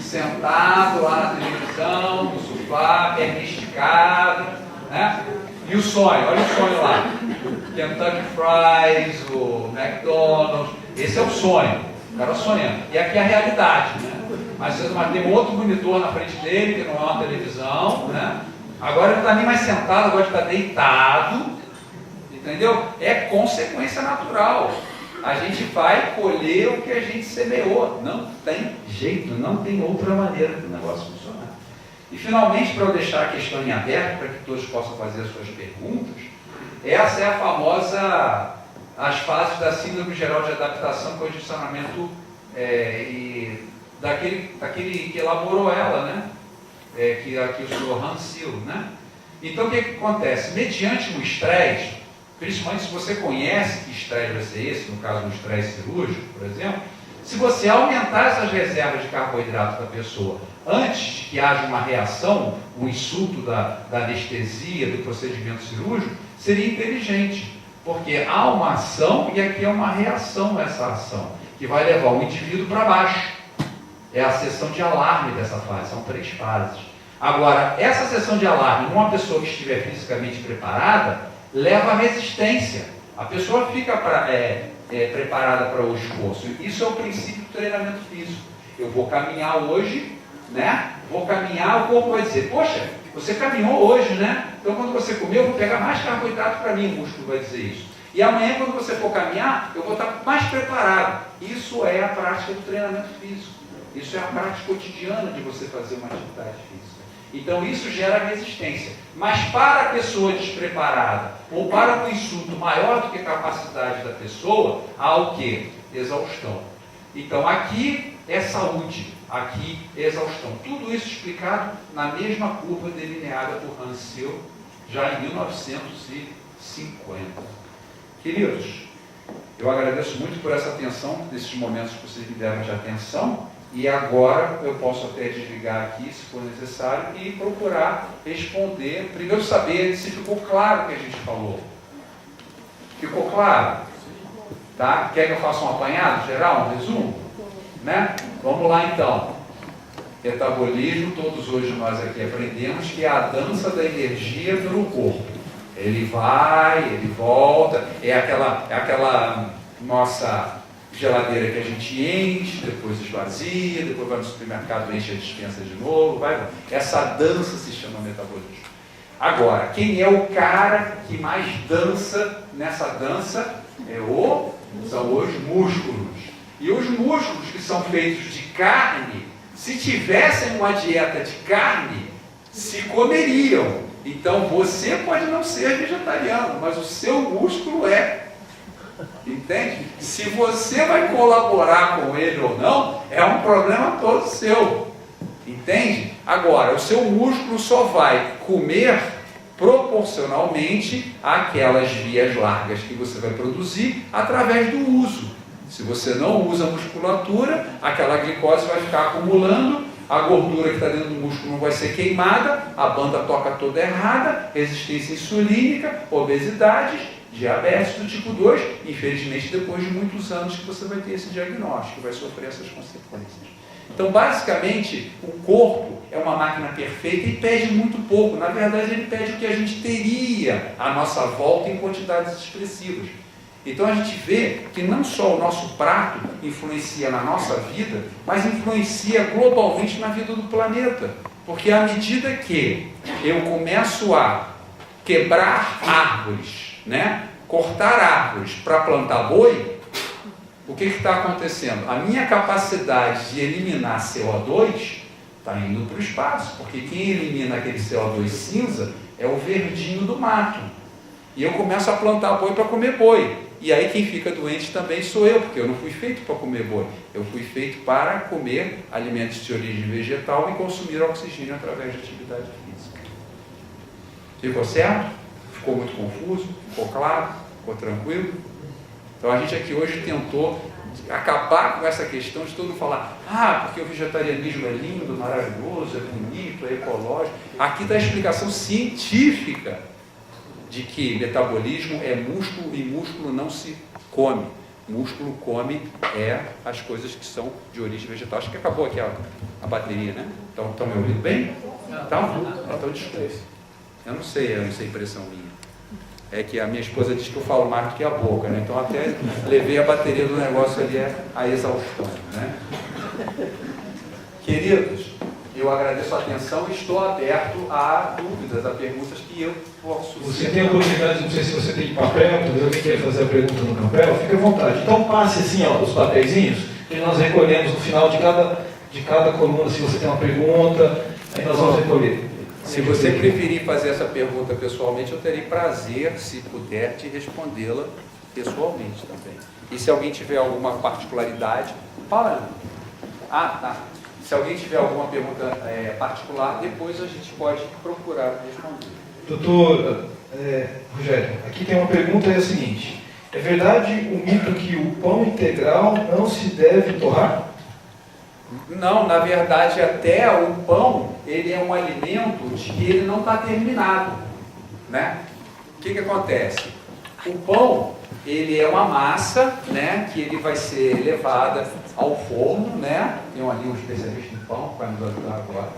Sentado lá na televisão, no sofá, perna esticada, né? E o sonho, olha o sonho lá. Kentucky Fries, o McDonald's, esse é o sonho, o cara sonhando. E aqui é a realidade, né? Mas tem um outro monitor na frente dele, que não é uma televisão, né? Agora ele não está nem mais sentado, agora está deitado, entendeu? É consequência natural. A gente vai colher o que a gente semeou. Não tem jeito, não tem outra maneira do negócio funcionar. E finalmente, para eu deixar a questão em aberto, para que todos possam fazer as suas perguntas, essa é a famosa, as fases da Síndrome Geral de Adaptação, condicionamento daquele que elaborou ela, né? Que aqui o senhor Hans Hill, né? Então, o que acontece? Mediante o estresse, principalmente se você conhece que estresse vai ser esse, no caso do estresse cirúrgico, por exemplo, se você aumentar essas reservas de carboidrato da pessoa antes de que haja uma reação, um insulto da anestesia, do procedimento cirúrgico, seria inteligente, porque há uma ação e aqui é uma reação a essa ação, que vai levar o indivíduo para baixo. É a sessão de alarme dessa fase, são 3 fases. Agora, essa sessão de alarme, numa pessoa que estiver fisicamente preparada, leva à resistência. A pessoa fica preparada para o esforço. Isso é o princípio do treinamento físico. Eu vou caminhar hoje, né? Vou caminhar, o corpo vai dizer, poxa, você caminhou hoje, né? Então quando você comer, eu vou pegar mais carboidrato para mim, o músculo vai dizer isso. E amanhã, quando você for caminhar, eu vou estar mais preparado. Isso é a prática do treinamento físico. Isso é a prática cotidiana de você fazer uma atividade física. Então isso gera resistência. Mas para a pessoa despreparada, ou para um insulto maior do que a capacidade da pessoa, há o quê? Exaustão. Então aqui é saúde, aqui é exaustão. Tudo isso explicado na mesma curva delineada por Hansel, já em 1950. Queridos, eu agradeço muito por essa atenção, desses momentos que vocês me deram de atenção, e agora eu posso até desligar aqui, se for necessário, e procurar responder, primeiro saber se ficou claro o que a gente falou. Ficou claro? Tá? Quer que eu faça um apanhado geral, um resumo? Né? Vamos lá então. Metabolismo, todos hoje nós aqui aprendemos que é a dança da energia pelo corpo. Ele vai, ele volta, é aquela nossa geladeira que a gente enche, depois esvazia, depois vai no supermercado, enche a despensa de novo, vai. Essa dança se chama metabolismo. Agora, quem é o cara que mais dança nessa dança? São os músculos. E os músculos que são feitos de carne, se tivessem uma dieta de carne, se comeriam. Então você pode não ser vegetariano, mas o seu músculo é. Entende? Se você vai colaborar com ele ou não, é um problema todo seu. Entende? Agora, o seu músculo só vai comer proporcionalmente àquelas vias largas que você vai produzir através do uso. Se você não usa a musculatura, aquela glicose vai ficar acumulando, a gordura que está dentro do músculo não vai ser queimada, a banda toca toda errada, resistência insulínica, obesidade, diabetes do tipo 2, infelizmente depois de muitos anos que você vai ter esse diagnóstico, vai sofrer essas consequências. Então, basicamente, o corpo é uma máquina perfeita e pede muito pouco. Na verdade, ele pede o que a gente teria à nossa volta em quantidades expressivas. Então, a gente vê que não só o nosso prato influencia na nossa vida, mas influencia globalmente na vida do planeta. Porque à medida que eu começo a quebrar árvores, né? Cortar árvores para plantar boi, o que está acontecendo? A minha capacidade de eliminar CO2 está indo para o espaço, porque quem elimina aquele CO2 cinza é o verdinho do mato. E eu começo a plantar boi para comer boi. E aí quem fica doente também sou eu, porque eu não fui feito para comer boi. Eu fui feito para comer alimentos de origem vegetal e consumir oxigênio através de atividade física. Ficou certo? Ficou muito confuso? Ficou claro? Ficou tranquilo? Então a gente aqui hoje tentou acabar com essa questão de todo mundo falar, porque o vegetarianismo é lindo, maravilhoso, é bonito, é ecológico. Aqui está a explicação científica de que metabolismo é músculo e músculo não se come. Músculo come as coisas que são de origem vegetal. Acho que acabou aqui a bateria, né? Estão me ouvindo bem? Então desculpa. Eu não sei impressão minha. É que a minha esposa diz que eu falo mais do que a boca, né? Então até levei a bateria do negócio ali a exaustão, né? Queridos, eu agradeço a atenção e estou aberto a dúvidas, a perguntas que eu posso... Você tem a oportunidade, não sei se você tem papel, talvez alguém queira fazer a pergunta no papel, fique à vontade. Então passe assim, os papeizinhos, que nós recolhemos no final de cada coluna, se você tem uma pergunta, aí nós vamos recolher. Se você preferir fazer essa pergunta pessoalmente, eu terei prazer, se puder, de respondê-la pessoalmente também. E se alguém tiver alguma particularidade, fala. Tá. Se alguém tiver alguma pergunta particular, depois a gente pode procurar responder. Doutor Rogério, aqui tem uma pergunta, é a seguinte: é verdade o mito que o pão integral não se deve torrar? Não, na verdade até o pão, ele é um alimento de que ele não está terminado, né? O que acontece? O pão, ele é uma massa, né, que ele vai ser levada ao forno, né? Tem ali um especialista em pão que vai nos ajudar agora.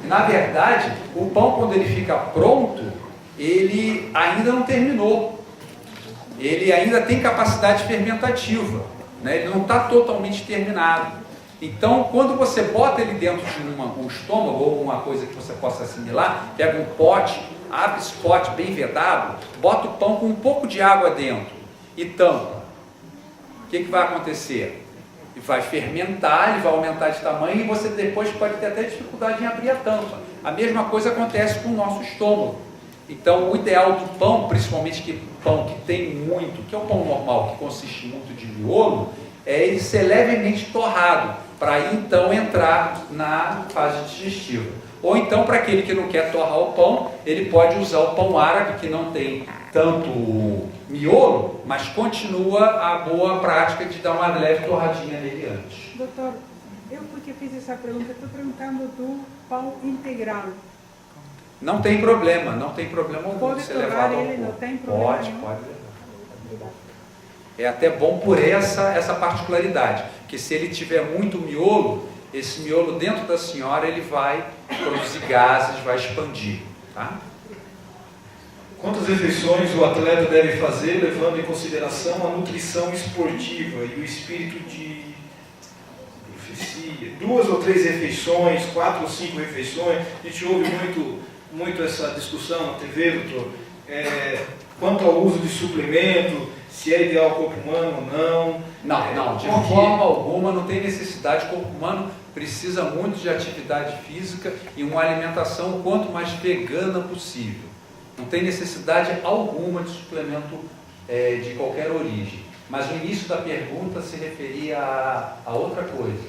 E, na verdade, o pão, quando ele fica pronto, ele ainda não terminou. Ele ainda tem capacidade fermentativa, né? Ele não está totalmente terminado. Então, quando você bota ele dentro de um estômago ou uma coisa que você possa assimilar, pega um pote, abre esse pote bem vedado, bota o pão com um pouco de água dentro e tampa. O que vai acontecer? vai fermentar, ele vai aumentar de tamanho e você depois pode ter até dificuldade em abrir a tampa. A mesma coisa acontece com o nosso estômago. Então, o ideal do pão, principalmente que pão que tem muito, que é o pão normal, que consiste muito de miolo, é ele ser levemente torrado, para aí então entrar na fase digestiva. Ou então, para aquele que não quer torrar o pão, ele pode usar o pão árabe, que não tem tanto miolo, mas continua a boa prática de dar uma leve torradinha nele antes. Doutor, eu porque fiz essa pergunta, estou perguntando do pão integral. Não tem problema, não tem problema algum. Pode torrar ele, não tem problema Pode nenhum? levar. É até bom por essa particularidade, que se ele tiver muito miolo, esse miolo dentro da senhora, ele vai produzir gases, vai expandir, tá? Quantas refeições o atleta deve fazer, levando em consideração a nutrição esportiva e o espírito de profecia? 2 ou 3 refeições, 4 ou 5 refeições? A gente ouve muito essa discussão na TV, doutor. Quanto ao uso de suplemento, se é ideal ao corpo humano ou não. Não, de forma alguma não tem necessidade. O corpo humano precisa muito de atividade física e uma alimentação o quanto mais vegana possível. Não tem necessidade alguma de suplemento de qualquer origem. Mas o início da pergunta se referia a outra coisa.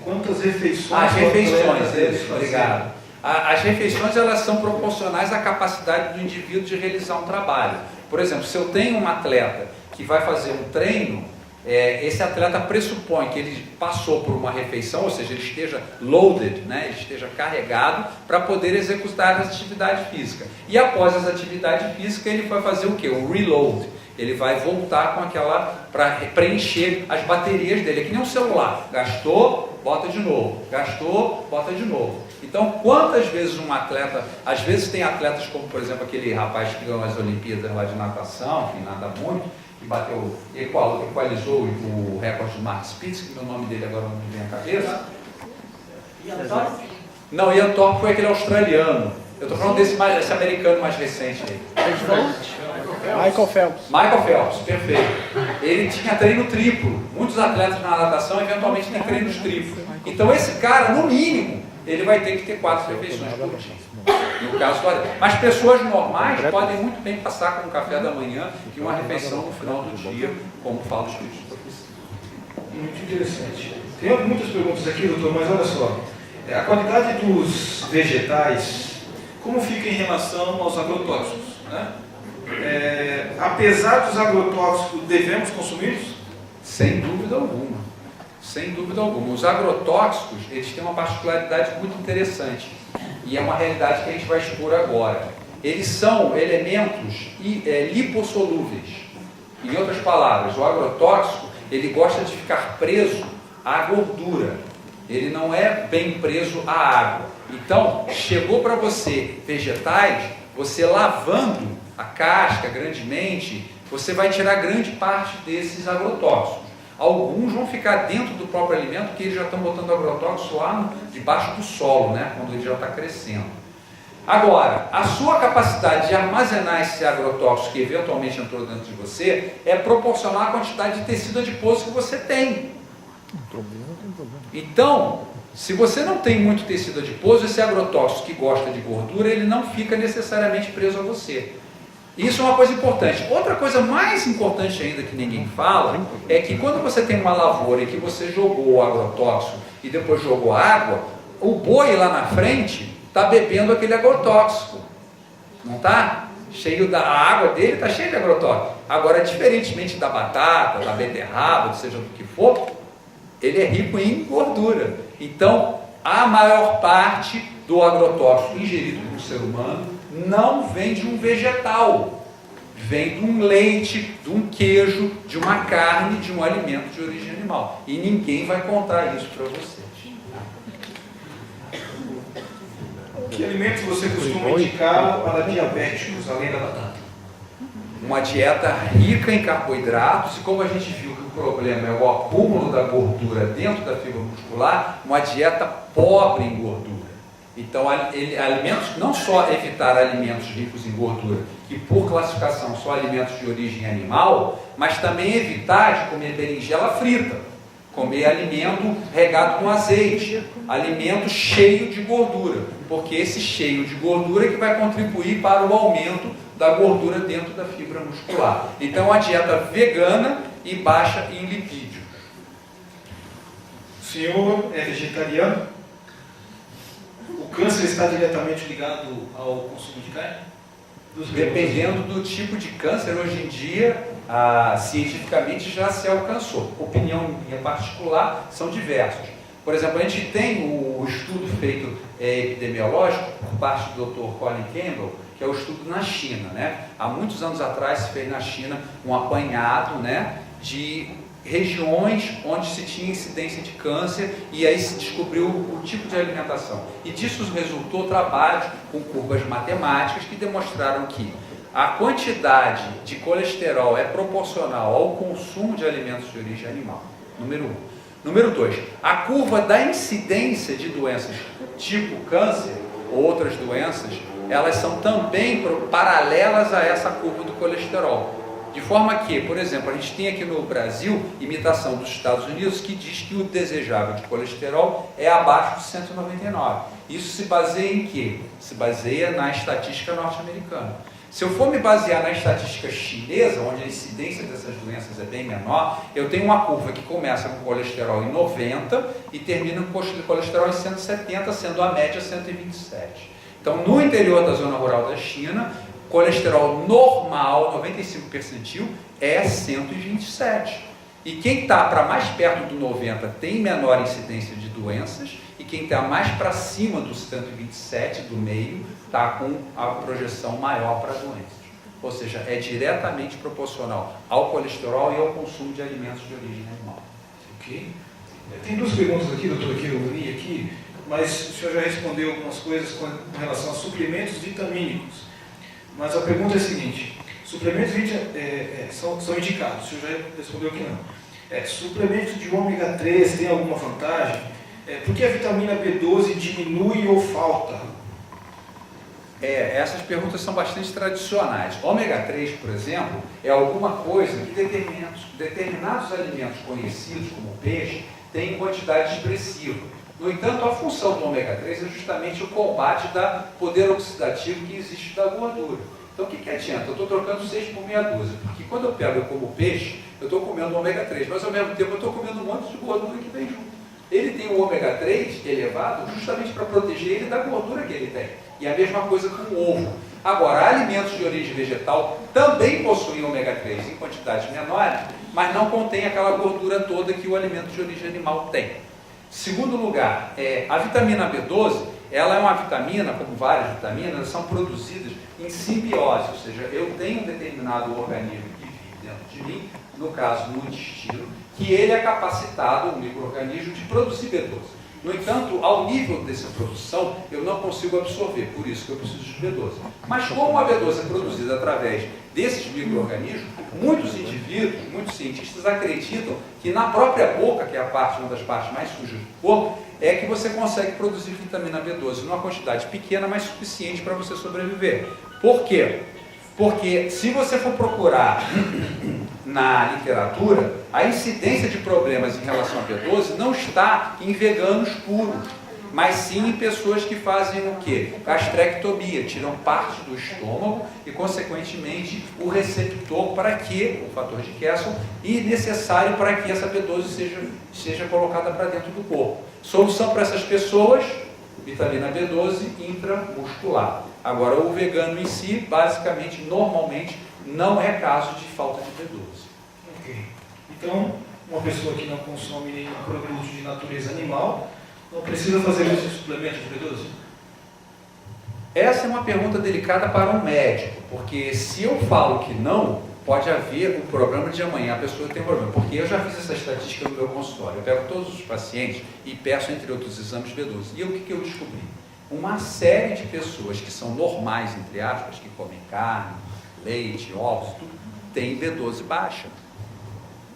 Quantas refeições? As refeições, fazer? obrigado. As refeições, elas são proporcionais à capacidade do indivíduo de realizar um trabalho. Por exemplo, se eu tenho um atleta que vai fazer um treino, esse atleta pressupõe que ele passou por uma refeição, ou seja, ele esteja loaded, né? Ele esteja carregado para poder executar a atividade física. E após essa atividade física, ele vai fazer o quê? O reload. Ele vai voltar com aquela, para preencher as baterias dele, é que nem um celular. Gastou, bota de novo. Gastou, bota de novo. Então, quantas vezes um atleta, às vezes tem atletas como, por exemplo, aquele rapaz que ganhou as Olimpíadas lá de natação, que nada muito, que bateu, equalizou o recorde do Mark Spitz, que o nome dele agora não me vem à cabeça. Ian Thorpe? Não, Ian Thorpe foi aquele australiano. Eu estou falando desse americano mais recente aí. Michael Phelps. Michael Phelps, perfeito. Ele tinha treino triplo. Muitos atletas na natação eventualmente têm treinos triplos. Então esse cara, no mínimo, ele vai ter que ter 4 refeições por dia. No caso do atleta. Mas pessoas normais podem muito bem passar com um café da manhã e uma refeição no final do dia, como fala o Espírito de Profecia. Muito interessante. Tem muitas perguntas aqui, doutor, mas olha só. A qualidade dos vegetais, como fica em relação aos agrotóxicos? Né? Apesar dos agrotóxicos, devemos consumi-los? Sem dúvida alguma. Sem dúvida alguma. Os agrotóxicos, eles têm uma particularidade muito interessante. E é uma realidade que a gente vai expor agora. Eles são elementos lipossolúveis. Em outras palavras, o agrotóxico, ele gosta de ficar preso à gordura. Ele não é bem preso à água. Então, chegou para você vegetais, você lavando a casca grandemente, você vai tirar grande parte desses agrotóxicos. Alguns vão ficar dentro do próprio alimento, porque eles já estão botando agrotóxico lá debaixo do solo, né? Quando ele já está crescendo. Agora, a sua capacidade de armazenar esse agrotóxico que eventualmente entrou dentro de você é proporcional à quantidade de tecido adiposo que você tem. Então, se você não tem muito tecido adiposo, esse agrotóxico que gosta de gordura, ele não fica necessariamente preso a você. Isso é uma coisa importante. Outra coisa mais importante ainda que ninguém fala é que quando você tem uma lavoura e que você jogou o agrotóxico e depois jogou água, o boi lá na frente está bebendo aquele agrotóxico. Não está? A água dele está cheia de agrotóxico. Agora, diferentemente da batata, da beterraba, seja do que for, ele é rico em gordura. Então, a maior parte do agrotóxico ingerido pelo ser humano não vem de um vegetal, vem de um leite, de um queijo, de uma carne, de um alimento de origem animal. E ninguém vai contar isso para vocês. Que alimentos você costuma indicar para diabéticos, além da batata? Uma dieta rica em carboidratos, e como a gente viu que o problema é o acúmulo da gordura dentro da fibra muscular, uma dieta pobre em gordura. Então, alimentos, não só evitar alimentos ricos em gordura, que por classificação são alimentos de origem animal, mas também evitar de comer berinjela frita. comer alimento regado com azeite, alimento cheio de gordura, porque esse cheio de gordura é que vai contribuir para o aumento da gordura dentro da fibra muscular. Então, a dieta vegana e baixa em lipídios. O senhor é vegetariano? O câncer está diretamente ligado ao consumo de carne? Dependendo do tipo de câncer, hoje em dia, cientificamente já se alcançou. Opinião minha particular, são diversos. Por exemplo, a gente tem o estudo feito epidemiológico por parte do Dr. Colin Campbell, que é o estudo na China, né? Há muitos anos atrás se fez na China um apanhado, né, de regiões onde se tinha incidência de câncer, e aí se descobriu o tipo de alimentação. E disso resultou trabalhos com curvas matemáticas que demonstraram que a quantidade de colesterol é proporcional ao consumo de alimentos de origem animal. Número 1. Número 2, a curva da incidência de doenças tipo câncer ou outras doenças, elas são também paralelas a essa curva do colesterol. De forma que, por exemplo, a gente tem aqui no Brasil imitação dos Estados Unidos que diz que o desejável de colesterol é abaixo de 199. Isso se baseia em quê? Se baseia na estatística norte-americana. Se eu for me basear na estatística chinesa, onde a incidência dessas doenças é bem menor, eu tenho uma curva que começa com colesterol em 90 e termina com colesterol em 170, sendo a média 127. Então, no interior da zona rural da China, colesterol normal, 95 percentil, é 127. E quem está para mais perto do 90 tem menor incidência de doenças, e quem está mais para cima do 127, do meio, está com a projeção maior para doenças. Ou seja, é diretamente proporcional ao colesterol e ao consumo de alimentos de origem animal. Ok. Tem duas perguntas aqui, doutor, que eu li aqui, mas o senhor já respondeu algumas coisas com relação a suplementos vitamínicos. Mas a pergunta é a seguinte: suplementos são indicados, o senhor já respondeu que não. Suplementos de ômega 3 tem alguma vantagem? Por que a vitamina B12 diminui ou falta? Essas perguntas são bastante tradicionais. Ômega 3, por exemplo, é alguma coisa que determinados alimentos conhecidos como peixe têm quantidade expressiva. No entanto, a função do ômega 3 é justamente o combate do poder oxidativo que existe da gordura. Então, o que adianta? Eu estou trocando 6 por meia dúzia, porque quando eu pego e como peixe, eu estou comendo ômega 3, mas ao mesmo tempo eu estou comendo um monte de gordura que vem junto. Ele tem o ômega 3 elevado justamente para proteger ele da gordura que ele tem. E a mesma coisa com o ovo. Agora, alimentos de origem vegetal também possuem ômega 3 em quantidades menores, mas não contém aquela gordura toda que o alimento de origem animal tem. Segundo lugar, a vitamina B12, ela é uma vitamina, como várias vitaminas, são produzidas em simbiose, ou seja, eu tenho um determinado organismo que vive dentro de mim, no caso no intestino, que ele é capacitado, um micro-organismo, de produzir B12. No entanto, ao nível dessa produção, eu não consigo absorver, por isso que eu preciso de B12. Mas como a B12 é produzida através desses micro-organismos, muitos indivíduos, muitos cientistas acreditam que na própria boca, que é uma das partes mais sujas do corpo, é que você consegue produzir vitamina B12 numa quantidade pequena, mas suficiente para você sobreviver. Por quê? Porque se você for procurar na literatura, a incidência de problemas em relação a B12 não está em veganos puros, mas sim em pessoas que fazem o quê? Gastrectomia, tiram parte do estômago e, consequentemente, o receptor para que, o fator de Kessel, e necessário para que essa B12 seja colocada para dentro do corpo. Solução para essas pessoas, vitamina B12 intramuscular. Agora, o vegano em si, basicamente, normalmente, não é caso de falta de B12. Ok. Então, uma pessoa que não consome nenhum produto de natureza animal não precisa fazer esse suplemento de B12? Essa é uma pergunta delicada para um médico, porque se eu falo que não, pode haver um problema de amanhã, a pessoa tem um problema, porque eu já fiz essa estatística no meu consultório, eu pego todos os pacientes e peço, entre outros exames, B12. E o que eu descobri? Uma série de pessoas que são normais, entre aspas, que comem carne, leite, ovos, tudo, tem B12 baixa.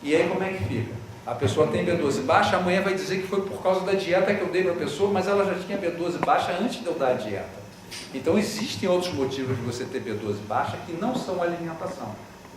E aí como é que fica? A pessoa tem B12 baixa, amanhã vai dizer que foi por causa da dieta que eu dei para a pessoa, mas ela já tinha B12 baixa antes de eu dar a dieta. Então existem outros motivos de você ter B12 baixa que não são alimentação,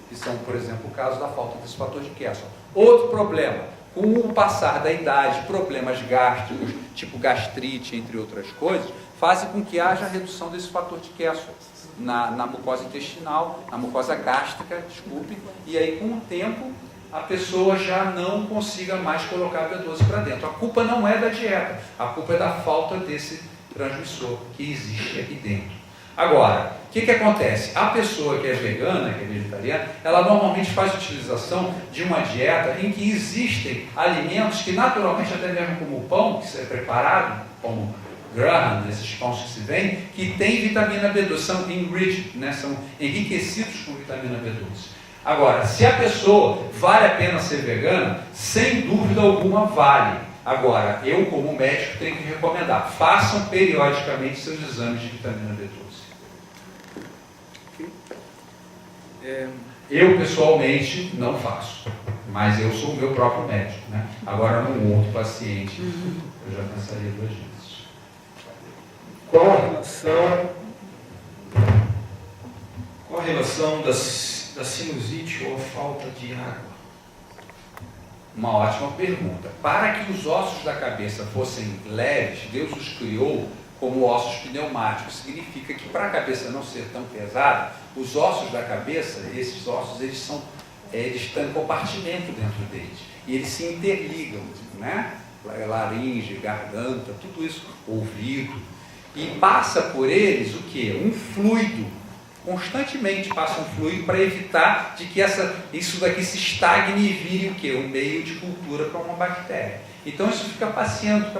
que são, por exemplo, o caso da falta desse fator de Kessel. Outro problema, Com o passar da idade, problemas gástricos, tipo gastrite, entre outras coisas, fazem com que haja redução desse fator de Kessler na mucosa intestinal, na mucosa gástrica, desculpe, e aí com o tempo a pessoa já não consiga mais colocar B12 para dentro. A culpa não é da dieta, a culpa é da falta desse transmissor que existe aqui dentro. Agora, o que acontece? A pessoa que é vegana, que é vegetariana, ela normalmente faz utilização de uma dieta em que existem alimentos que naturalmente, até mesmo como o pão, que é preparado, como Graham, esses pães que se vêm, que tem vitamina B12, são enriched, né? São enriquecidos com vitamina B12. Agora, se a pessoa vale a pena ser vegana, sem dúvida alguma vale. Agora, eu como médico tenho que recomendar, façam periodicamente seus exames de vitamina B12. Eu pessoalmente não faço, mas eu sou o meu próprio médico, né? Agora num outro paciente, eu já pensaria 2 vezes. Qual a relação da sinusite ou a falta de água? Uma ótima pergunta. Para que os ossos da cabeça fossem leves, Deus os criou como ossos pneumáticos. Significa que para a cabeça não ser tão pesada, os ossos da cabeça, esses ossos, eles têm um compartimento dentro deles. E eles se interligam, né? Laringe, garganta, tudo isso, ouvido. E passa por eles o quê? Um fluido. Constantemente passa um fluido para evitar de que isso daqui se estagne e vire o quê? Um meio de cultura para uma bactéria. Então isso fica passeando.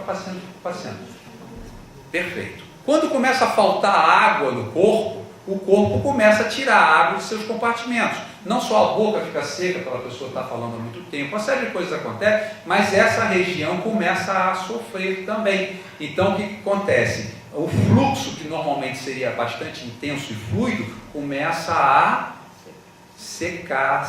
Perfeito. Quando começa a faltar água no corpo, o corpo começa a tirar a água dos seus compartimentos. Não só a boca fica seca, pela pessoa estar falando há muito tempo, uma série de coisas acontece, mas essa região começa a sofrer também. Então o que acontece? O fluxo, que normalmente seria bastante intenso e fluido, começa a secar,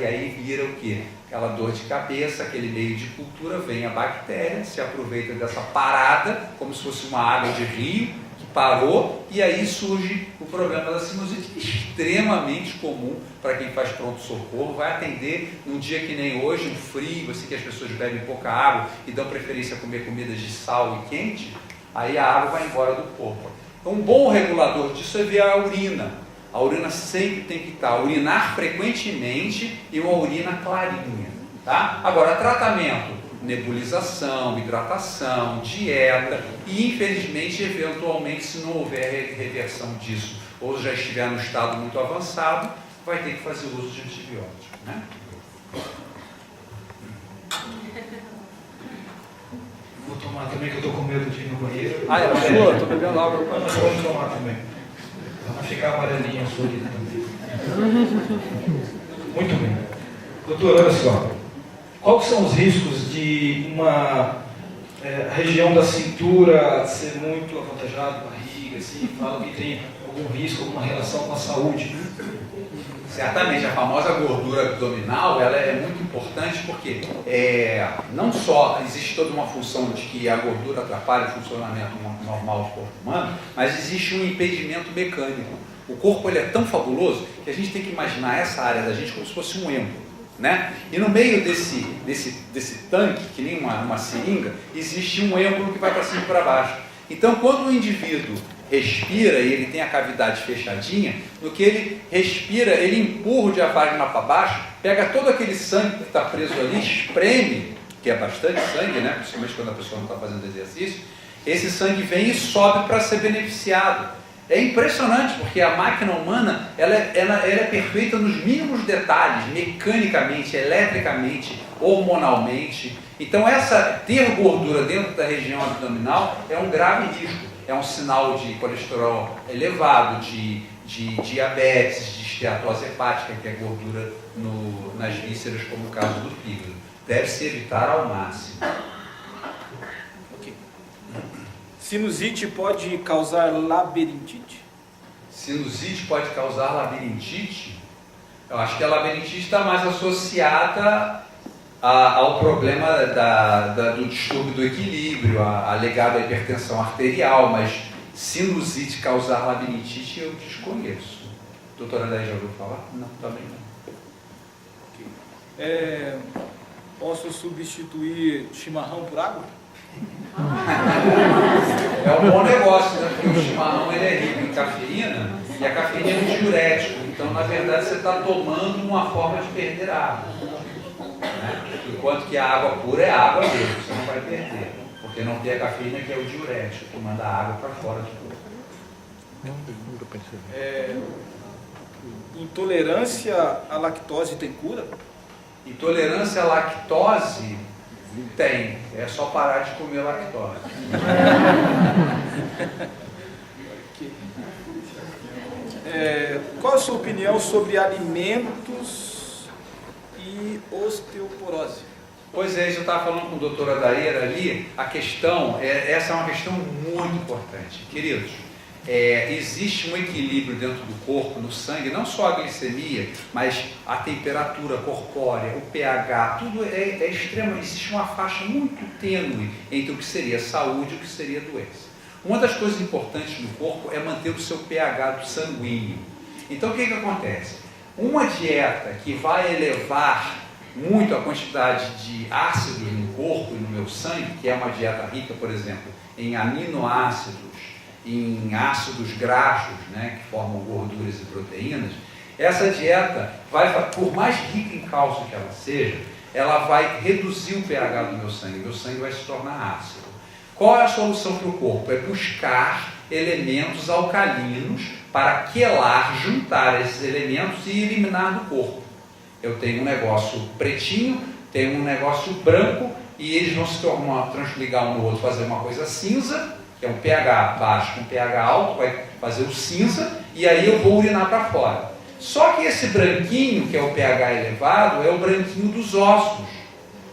e aí vira o quê? Aquela dor de cabeça, aquele meio de cultura, vem a bactéria, se aproveita dessa parada, como se fosse uma água de rio, que parou, e aí surge o problema da sinusite, extremamente comum para quem faz pronto-socorro, vai atender num dia que nem hoje, um frio, assim que as pessoas bebem pouca água e dão preferência a comer comidas de sal e quente, aí a água vai embora do corpo. Então, um bom regulador disso é ver a urina. A urina sempre tem que urinar frequentemente e uma urina clarinha. Tá? Agora, tratamento, nebulização, hidratação, dieta e, infelizmente, eventualmente, se não houver reversão disso ou já estiver no estado muito avançado, vai ter que fazer uso de antibiótico. Né? Vou tomar também, que eu estou com medo de ir no banheiro. Ah, é sua? Estou bebendo água. Mas vamos tomar também. Vai ficar amarelinha a sua urina também. Muito bem. Doutor, olha só. Quais são os riscos de uma região da cintura ser muito avantajada, barriga, assim, fala que tem algum risco, alguma relação com a saúde? Certamente, a famosa gordura abdominal, ela é muito importante porque não só existe toda uma função de que a gordura atrapalha o funcionamento normal do corpo humano, mas existe um impedimento mecânico. O corpo ele é tão fabuloso que a gente tem que imaginar essa área da gente como se fosse um êmbolo, né? E no meio desse tanque, que nem uma seringa, existe um êmbolo que vai para cima e para baixo. Então, quando o indivíduo respira e ele tem a cavidade fechadinha, no que ele respira, ele empurra o diafragma para baixo, pega todo aquele sangue que está preso ali, espreme, que é bastante sangue, né? Principalmente quando a pessoa não está fazendo exercício, esse sangue vem e sobe para ser beneficiado. É impressionante, porque a máquina humana ela é perfeita nos mínimos detalhes, mecanicamente, eletricamente, hormonalmente. Então, ter gordura dentro da região abdominal é um grave risco. É um sinal de colesterol elevado, de diabetes, de esteatose hepática, que é gordura nas vísceras, como o caso do fígado. Deve-se evitar ao máximo. Sinusite pode causar labirintite? Sinusite pode causar labirintite? Eu acho que a labirintite está mais associada ao problema do distúrbio do equilíbrio, alegado à hipertensão arterial, mas sinusite causar labirintite eu desconheço. Doutora André, já ouviu falar? Não, também não. Posso substituir chimarrão por água? É um bom negócio, né? Porque o chimarrão ele é rico em cafeína e a cafeína é um diurético. Então, na verdade, você está tomando uma forma de perder água. Né? Enquanto que a água pura é água mesmo, você não vai perder. Porque não tem a cafeína que é o diurético, que manda a água para fora de corpo. Intolerância à lactose tem cura? Intolerância à lactose tem. É só parar de comer lactose. Qual a sua opinião sobre alimentos e osteoporose? Pois é, eu estava falando com o doutor Adair ali, a questão, essa é uma questão muito importante. Queridos, existe um equilíbrio dentro do corpo, no sangue, não só a glicemia, mas a temperatura corpórea, o pH, tudo é extremo. Existe uma faixa muito tênue entre o que seria saúde e o que seria doença. Uma das coisas importantes do corpo é manter o seu pH do sanguíneo. Então o que acontece? Uma dieta que vai elevar muito a quantidade de ácidos no corpo e no meu sangue, que é uma dieta rica, por exemplo, em aminoácidos, em ácidos graxos, né, que formam gorduras e proteínas, essa dieta, por mais rica em cálcio que ela seja, ela vai reduzir o pH do meu sangue vai se tornar ácido. Qual é a solução para o corpo? É buscar elementos alcalinos para quelar, juntar esses elementos e eliminar do corpo. Eu tenho um negócio pretinho, tenho um negócio branco, e eles vão se transligar um no outro, fazer uma coisa cinza, que é um pH baixo com pH alto, vai fazer o cinza, e aí eu vou urinar para fora. Só que esse branquinho, que é o pH elevado, é o branquinho dos ossos.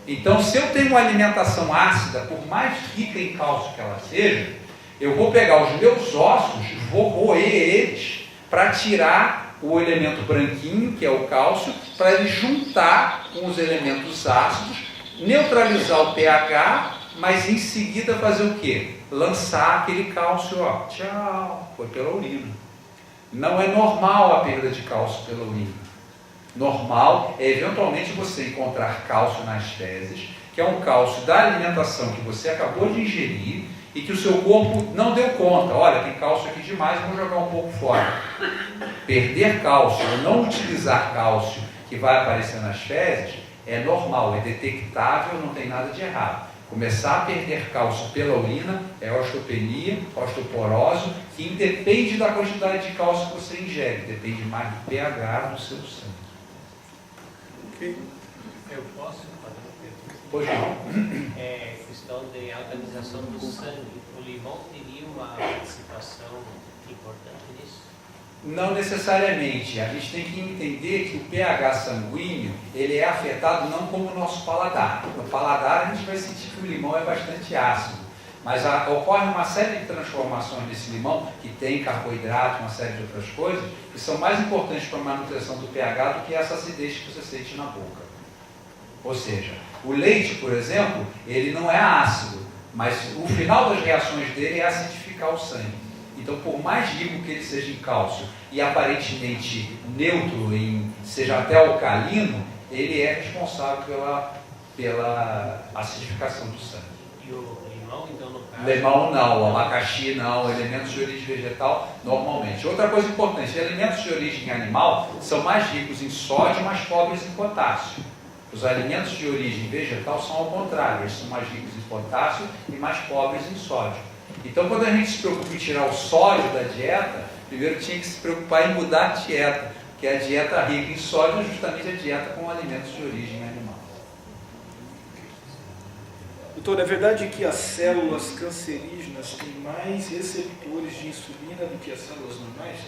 Então, se eu tenho uma alimentação ácida, por mais rica em cálcio que ela seja, eu vou pegar os meus ossos, vou roer eles para tirar o elemento branquinho, que é o cálcio, para ele juntar com os elementos ácidos, neutralizar o pH, mas em seguida fazer o quê? Lançar aquele cálcio, ó, tchau, foi pela urina. Não é normal a perda de cálcio pela urina. Normal é eventualmente você encontrar cálcio nas fezes, que é um cálcio da alimentação que você acabou de ingerir e que o seu corpo não deu conta. Olha, tem cálcio aqui demais, vou jogar um pouco fora. Perder cálcio ou não utilizar cálcio que vai aparecer nas fezes é normal, é detectável, não tem nada de errado. Começar a perder cálcio pela urina é osteopenia, osteoporose, que independe da quantidade de cálcio que você ingere, depende mais do pH do seu sangue. Ok. Eu posso fazer uma pergunta? Pois não. É questão de organização do sangue. O limão teria uma participação importante nisso? Não necessariamente. A gente tem que entender que o pH sanguíneo ele é afetado não como o nosso paladar. No paladar a gente vai sentir que o limão é bastante ácido, mas ocorre uma série de transformações desse limão, que tem carboidrato, uma série de outras coisas, que são mais importantes para a manutenção do pH do que essa acidez que você sente na boca. Ou seja, o leite, por exemplo, ele não é ácido, mas o final das reações dele é acidificar o sangue. Então, por mais rico que ele seja em cálcio e aparentemente neutro, seja até alcalino, ele é responsável pela acidificação do sangue. E o limão, então, no caso? Limão não, abacaxi não, elementos de origem vegetal normalmente. Outra coisa importante, elementos de origem animal são mais ricos em sódio, mais pobres em potássio. Os alimentos de origem vegetal são ao contrário, eles são mais ricos em potássio e mais pobres em sódio. Então, quando a gente se preocupa em tirar o sódio da dieta, primeiro tinha que se preocupar em mudar a dieta, que a dieta rica em sódio é justamente a dieta com alimentos de origem animal. Doutor, é verdade que as células cancerígenas têm mais receptores de insulina do que as células normais?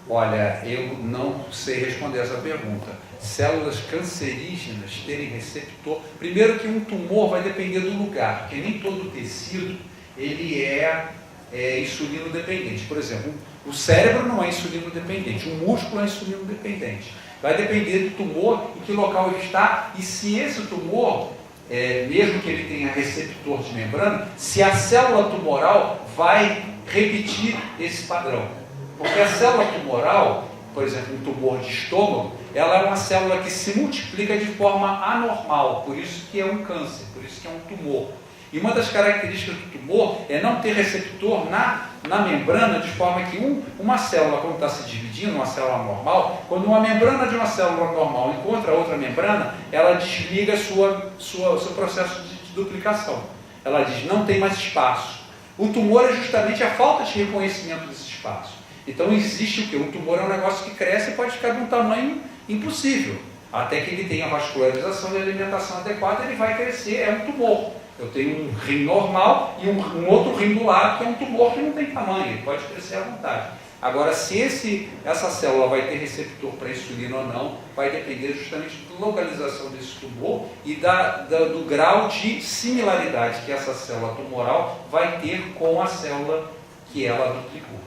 Olha, eu não sei responder essa pergunta. Células cancerígenas terem receptor... Primeiro que um tumor vai depender do lugar, porque nem todo tecido ele é insulino dependente. Por exemplo, o cérebro não é insulino dependente, o músculo é insulino dependente. Vai depender do tumor, em que local ele está, e se esse tumor, mesmo que ele tenha receptor de membrana, se a célula tumoral vai repetir esse padrão. Porque a célula tumoral, por exemplo, um tumor de estômago, ela é uma célula que se multiplica de forma anormal, por isso que é um câncer, por isso que é um tumor. E uma das características do tumor é não ter receptor na membrana, de forma que uma célula, quando está se dividindo, uma célula normal, quando uma membrana de uma célula normal encontra outra membrana, ela desliga seu processo de duplicação. Ela diz, não tem mais espaço. O tumor é justamente a falta de reconhecimento desse espaço. Então existe o quê? O tumor é um negócio que cresce e pode ficar de um tamanho impossível. Até que ele tenha vascularização e alimentação adequada, ele vai crescer, é um tumor. Eu tenho um rim normal e um outro rim do lado, que é um tumor que não tem tamanho, ele pode crescer à vontade. Agora, se essa célula vai ter receptor para insulina ou não, vai depender justamente da localização desse tumor e do grau de similaridade que essa célula tumoral vai ter com a célula que ela duplicou.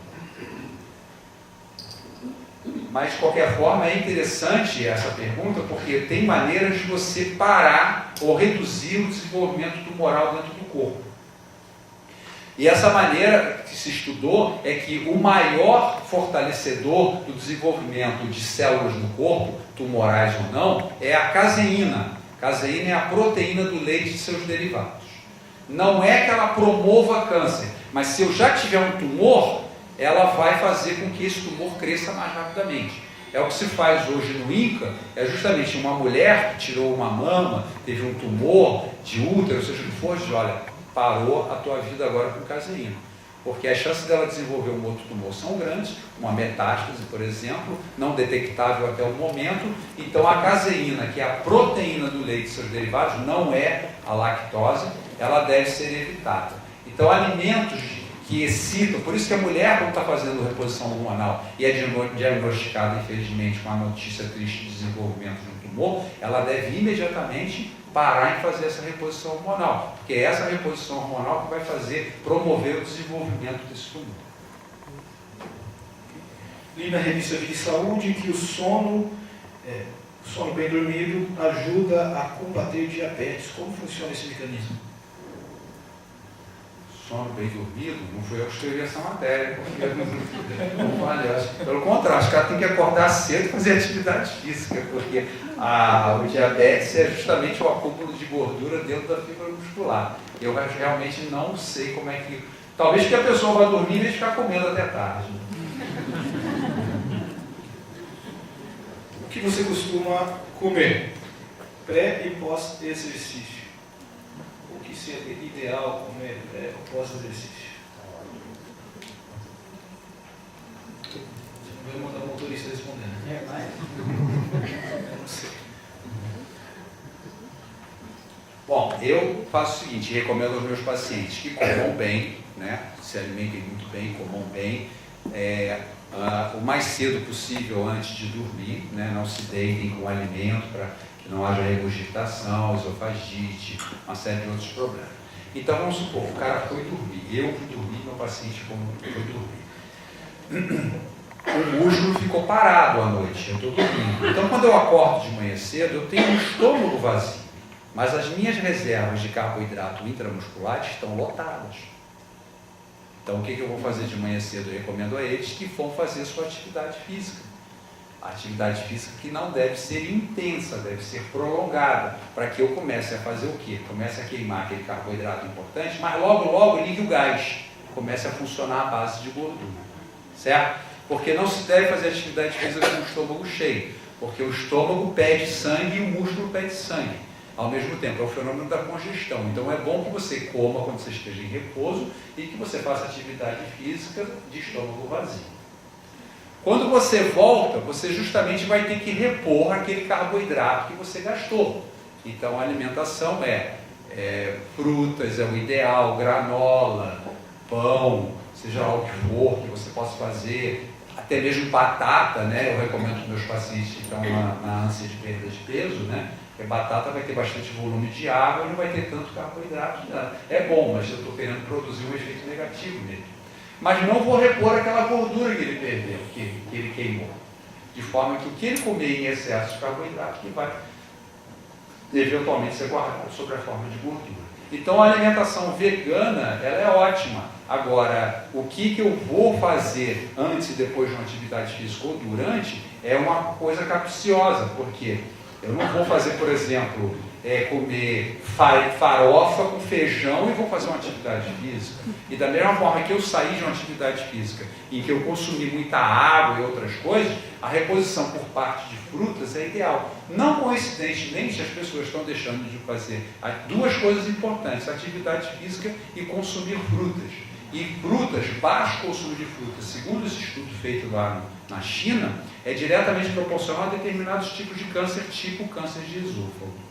Mas, de qualquer forma, é interessante essa pergunta, porque tem maneiras de você parar ou reduzir o desenvolvimento tumoral dentro do corpo. E essa maneira que se estudou é que o maior fortalecedor do desenvolvimento de células no corpo, tumorais ou não, é a caseína. Caseína é a proteína do leite e seus derivados. Não é que ela promova câncer, mas se eu já tiver um tumor, ela vai fazer com que esse tumor cresça mais rapidamente. É o que se faz hoje no INCA, é justamente uma mulher que tirou uma mama, teve um tumor de útero, seja o que for, diz, olha, parou a tua vida agora com caseína. Porque as chances dela desenvolver um outro tumor são grandes, uma metástase, por exemplo, não detectável até o momento. Então a caseína, que é a proteína do leite e seus derivados, não é a lactose, ela deve ser evitada. Então alimentos que excitam, por isso que a mulher, quando está fazendo reposição hormonal e é diagnosticada, infelizmente, com a notícia triste de desenvolvimento de um tumor, ela deve imediatamente parar em fazer essa reposição hormonal, porque é essa reposição hormonal que vai promover o desenvolvimento desse tumor. Li na revista Vida e Saúde que o sono bem dormido ajuda a combater diabetes. Como funciona esse mecanismo? Sono bem dormido, não foi eu que escrevi essa matéria, porque não vale. Pelo contrário, os caras têm que acordar cedo e fazer atividade física, porque o diabetes é justamente o acúmulo de gordura dentro da fibra muscular. Eu realmente não sei como é que... Talvez que a pessoa vá dormir e ficar comendo até tarde. O que você costuma comer pré e pós-exercício? O que seria ideal comer pré ou pós-exercício? Você não vai mandar o motorista respondendo. Eu não sei. Bom, eu faço o seguinte, recomendo aos meus pacientes que comam bem, né? Se alimentem muito bem, comam bem, o mais cedo possível antes de dormir, né? Não se deitem com alimento para que não haja regurgitação, esofagite, uma série de outros problemas. Então vamos supor, o cara foi dormir, eu fui dormir, meu paciente foi dormir. O músculo ficou parado à noite, eu estou dormindo. Então quando eu acordo de manhã cedo, eu tenho um estômago vazio. Mas as minhas reservas de carboidrato intramusculares estão lotadas. Então o que eu vou fazer de manhã cedo? Eu recomendo a eles que vão fazer sua atividade física. A atividade física que não deve ser intensa, deve ser prolongada, para que eu comece a fazer o quê? Comece a queimar aquele carboidrato importante, mas logo ligue o gás, comece a funcionar à base de gordura. Certo? Porque não se deve fazer atividade física com o estômago cheio, porque o estômago pede sangue e o músculo pede sangue. Ao mesmo tempo, é o fenômeno da congestão. Então é bom que você coma quando você esteja em repouso e que você faça atividade física de estômago vazio. Quando você volta, você justamente vai ter que repor aquele carboidrato que você gastou. Então a alimentação frutas é o ideal, granola, pão, seja lá o que for que você possa fazer, até mesmo batata, né? Eu recomendo para meus pacientes que estão na ânsia de perda de peso, né? Porque batata vai ter bastante volume de água e não vai ter tanto carboidrato. É bom, mas eu estou querendo produzir um efeito negativo nele. Mas não vou repor aquela gordura que ele perdeu, que ele queimou. De forma que o que ele comer em excesso de carboidrato que vai eventualmente ser guardado sob a forma de gordura. Então a alimentação vegana ela é ótima. Agora, o que eu vou fazer antes e depois de uma atividade física ou durante é uma coisa capciosa, porque eu não vou fazer, por exemplo, comer farofa com feijão e vou fazer uma atividade física. E da mesma forma que eu saí de uma atividade física em que eu consumi muita água e outras coisas, a reposição por parte de frutas é ideal. Não coincidentemente, as pessoas estão deixando de fazer duas coisas importantes: atividade física e consumir frutas. E frutas, baixo consumo de frutas, segundo esse estudo feito lá na China, é diretamente proporcional a determinados tipos de câncer, tipo câncer de esôfago.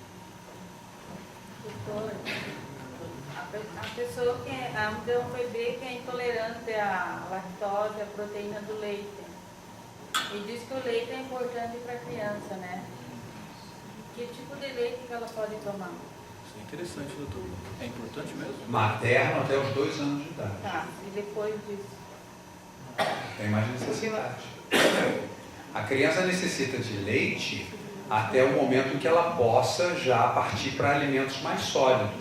A pessoa que é um bebê que é intolerante à lactose, à proteína do leite. E diz que o leite é importante para a criança, né? Que tipo de leite que ela pode tomar? Isso é interessante, doutor. É importante mesmo? Materno até os 2 anos de idade. Tá, e depois disso? Tem mais necessidade. A criança necessita de leite até o momento em que ela possa já partir para alimentos mais sólidos,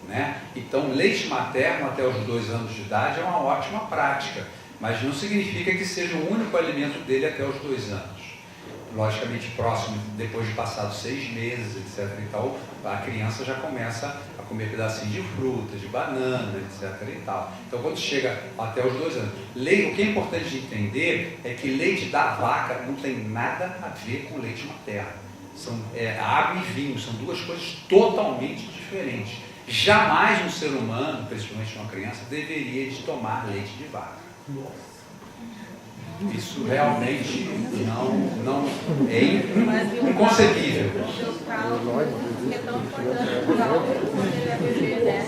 né? Então, leite materno até os 2 anos de idade é uma ótima prática, mas não significa que seja o único alimento dele até os 2 anos. Logicamente, próximo, depois de passados 6 meses, etc. e tal, a criança já começa a comer pedacinhos de fruta, de banana, etc. e tal. Então, quando chega até os 2 anos, o que é importante de entender é que leite da vaca não tem nada a ver com leite materno. São água e vinho, são duas coisas totalmente diferentes. Jamais um ser humano, principalmente uma criança, deveria de tomar leite de vaca. Isso realmente não é inconcebível. O seu cálculo é tão importante para o cálculo quando ele é bebê, né?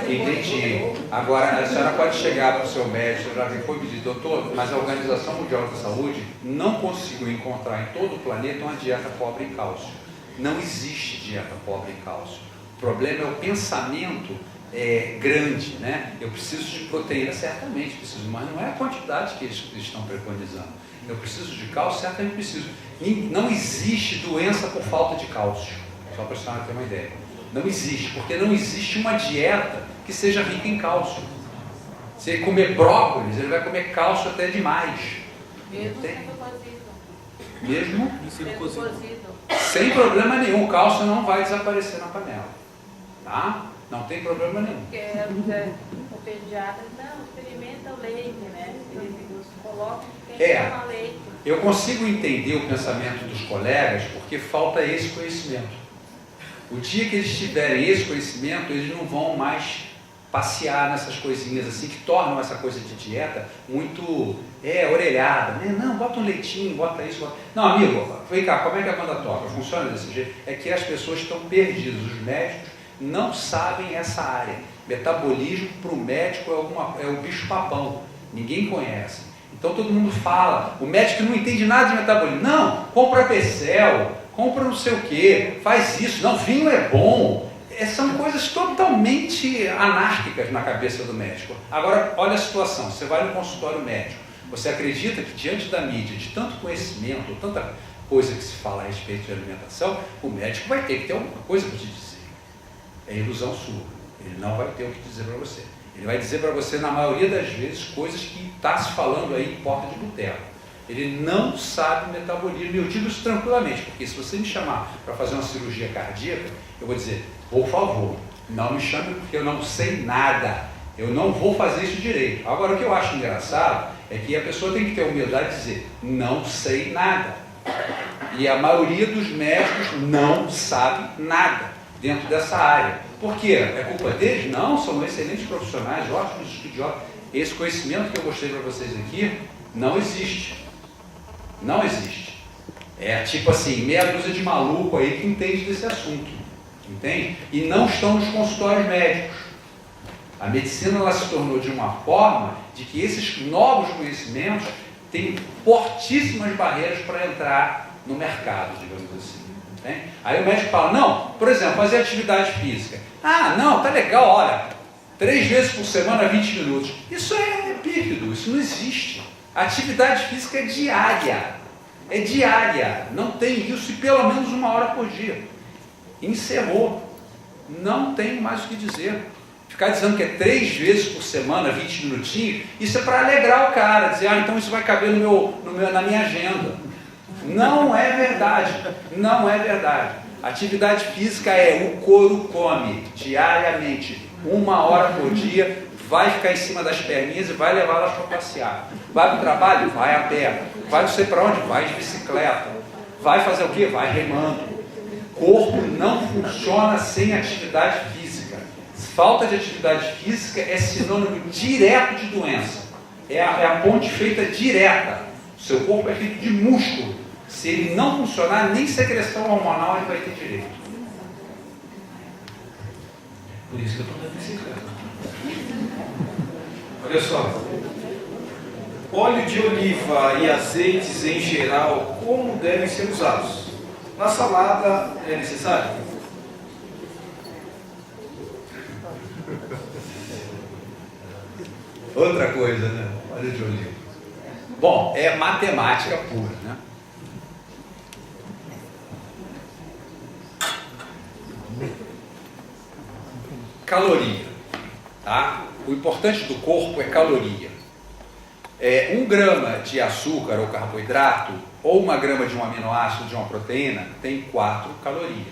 Entendi. Agora, a senhora pode chegar para o seu médico, já foi pedir, doutor, mas a Organização Mundial da Saúde não conseguiu encontrar em todo o planeta uma dieta pobre em cálcio. Não existe dieta pobre em cálcio. O problema é o pensamento grande, né? Eu preciso de proteína, certamente preciso, mas não é a quantidade que eles estão preconizando. Eu preciso de cálcio, certamente preciso. Não existe doença por falta de cálcio, só para a senhora ter uma ideia. Não existe, porque não existe uma dieta que seja rica em cálcio. Se ele comer brócolis, ele vai comer cálcio até demais. Mesmo sendo cozido. Mesmo Sendo cozido. sem problema nenhum, o cálcio não vai desaparecer na panela. Tá? Não tem problema nenhum. Porque o pediatra, não, experimenta o leite, né? Ele coloca quem toma leite. Eu consigo entender o pensamento dos colegas porque falta esse conhecimento. O dia que eles tiverem esse conhecimento, eles não vão mais passear nessas coisinhas assim, que tornam essa coisa de dieta muito orelhada, né? Não, bota um leitinho, bota isso, bota... Não, amigo, vem cá, como é que a banda toca? Funciona desse jeito? É que as pessoas estão perdidas, os médicos não sabem essa área. Metabolismo para o médico é o bicho-papão, ninguém conhece. Então todo mundo fala, o médico não entende nada de metabolismo. Não, compra Becel, compra não sei o que, faz isso, não, vinho é bom. São coisas totalmente anárquicas na cabeça do médico. Agora, olha a situação, você vai no consultório médico, você acredita que diante da mídia, de tanto conhecimento, tanta coisa que se fala a respeito de alimentação, o médico vai ter que ter alguma coisa para te dizer. É ilusão sua, ele não vai ter o que dizer para você. Ele vai dizer para você, na maioria das vezes, coisas que está se falando aí em porta de boteco. Ele não sabe metabolismo, e eu digo isso tranquilamente, porque se você me chamar para fazer uma cirurgia cardíaca, eu vou dizer, por favor, não me chame porque eu não sei nada, eu não vou fazer isso direito. Agora, o que eu acho engraçado é que a pessoa tem que ter a humildade de dizer, não sei nada. E a maioria dos médicos não sabe nada dentro dessa área. Por quê? É culpa deles? Não, são excelentes profissionais, ótimos estudiosos. Esse conhecimento que eu mostrei para vocês aqui não existe. Não existe. É tipo assim, meia dúzia de maluco aí que entende desse assunto. Entende? E não estão nos consultórios médicos. A medicina ela se tornou de uma forma de que esses novos conhecimentos têm fortíssimas barreiras para entrar no mercado, digamos assim. Entende? Aí o médico fala, não, por exemplo, fazer atividade física. Ah, não, tá legal, olha, 3 vezes por semana, 20 minutos. Isso é pífido, isso não existe. A atividade física é diária. É diária. Não tem isso e pelo menos 1 hora por dia. Encerrou. Não tem mais o que dizer. Ficar dizendo que é 3 vezes por semana, 20 minutinhos, isso é para alegrar o cara, dizer, então isso vai caber na minha agenda. Não é verdade, não é verdade. Atividade física é o couro come, diariamente, 1 hora por dia, vai ficar em cima das perninhas e vai levá-las para passear. Vai para o trabalho? Vai a pé. Vai não sei para onde? Vai de bicicleta. Vai fazer o quê? Vai remando. Corpo não funciona sem atividade física. Falta de atividade física é sinônimo direto de doença. É a ponte feita direta. O seu corpo é feito de músculo. Se ele não funcionar, nem secreção hormonal ele vai ter direito. Por isso que eu estou na bicicleta. Olha só, óleo de oliva e azeites em geral, como devem ser usados? Na salada é necessário? Outra coisa, né? Óleo de oliva. Bom, é matemática pura, né? Caloria, tá? O importante do corpo é caloria. 1 grama de açúcar ou carboidrato, ou 1 grama de um aminoácido, de uma proteína, tem 4 calorias.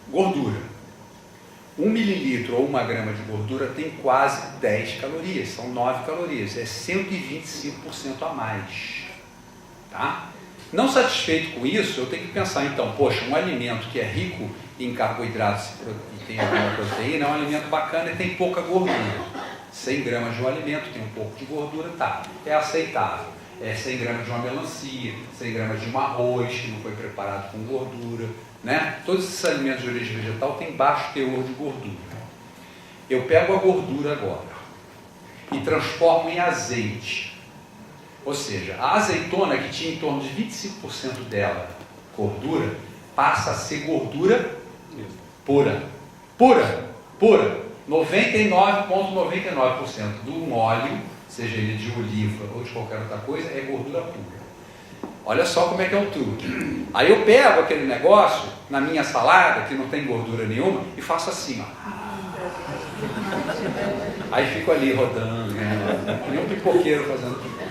Gordura. 1 mililitro ou 1 grama de gordura tem quase 10 calorias, são 9 calorias, é 125% a mais. Tá? Não satisfeito com isso, eu tenho que pensar então, poxa, um alimento que é rico em carboidratos e tem alguma proteína é um alimento bacana e tem pouca gordura. 100 gramas de um alimento tem um pouco de gordura, tá, é aceitável. 100 gramas de uma melancia, 100 gramas de um arroz que não foi preparado com gordura, né? Todos esses alimentos de origem vegetal têm baixo teor de gordura. Eu pego a gordura agora e transformo em azeite. Ou seja, a azeitona, que tinha em torno de 25% dela gordura, passa a ser gordura pura. Pura. 99,99% do óleo, seja ele de oliva ou de qualquer outra coisa, é gordura pura. Olha só como é que é o truque. Aí eu pego aquele negócio na minha salada, que não tem gordura nenhuma, e faço assim, ó. Aí fico ali rodando, né? Que nem um pipoqueiro fazendo pipoca.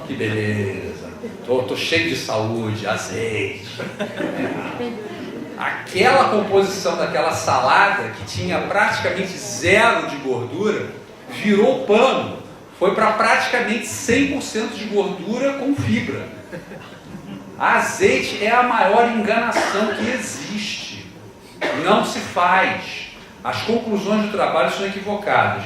Que beleza. Tô cheio de saúde, azeite. Aquela composição daquela salada que tinha praticamente 0 de gordura, virou pano. Foi para praticamente 100% de gordura com fibra. Azeite é a maior enganação que existe. Não se faz. As conclusões do trabalho são equivocadas.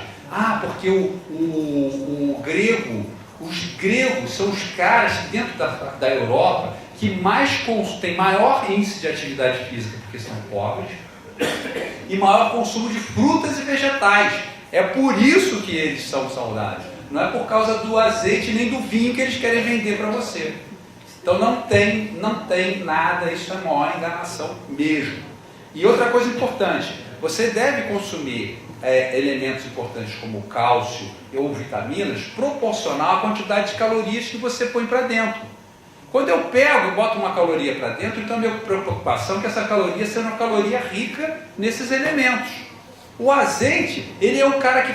Porque o grego, os gregos são os caras que dentro da Europa que tem maior índice de atividade física, porque são pobres, e maior consumo de frutas e vegetais. É por isso que eles são saudáveis. Não é por causa do azeite nem do vinho que eles querem vender para você. Então não tem nada, isso é a maior enganação mesmo. E outra coisa importante, você deve consumir elementos importantes como cálcio ou vitaminas proporcional à quantidade de calorias que você põe para dentro. Quando eu pego e boto uma caloria para dentro, então a minha preocupação é que essa caloria seja uma caloria rica nesses elementos. O azeite, ele é o cara que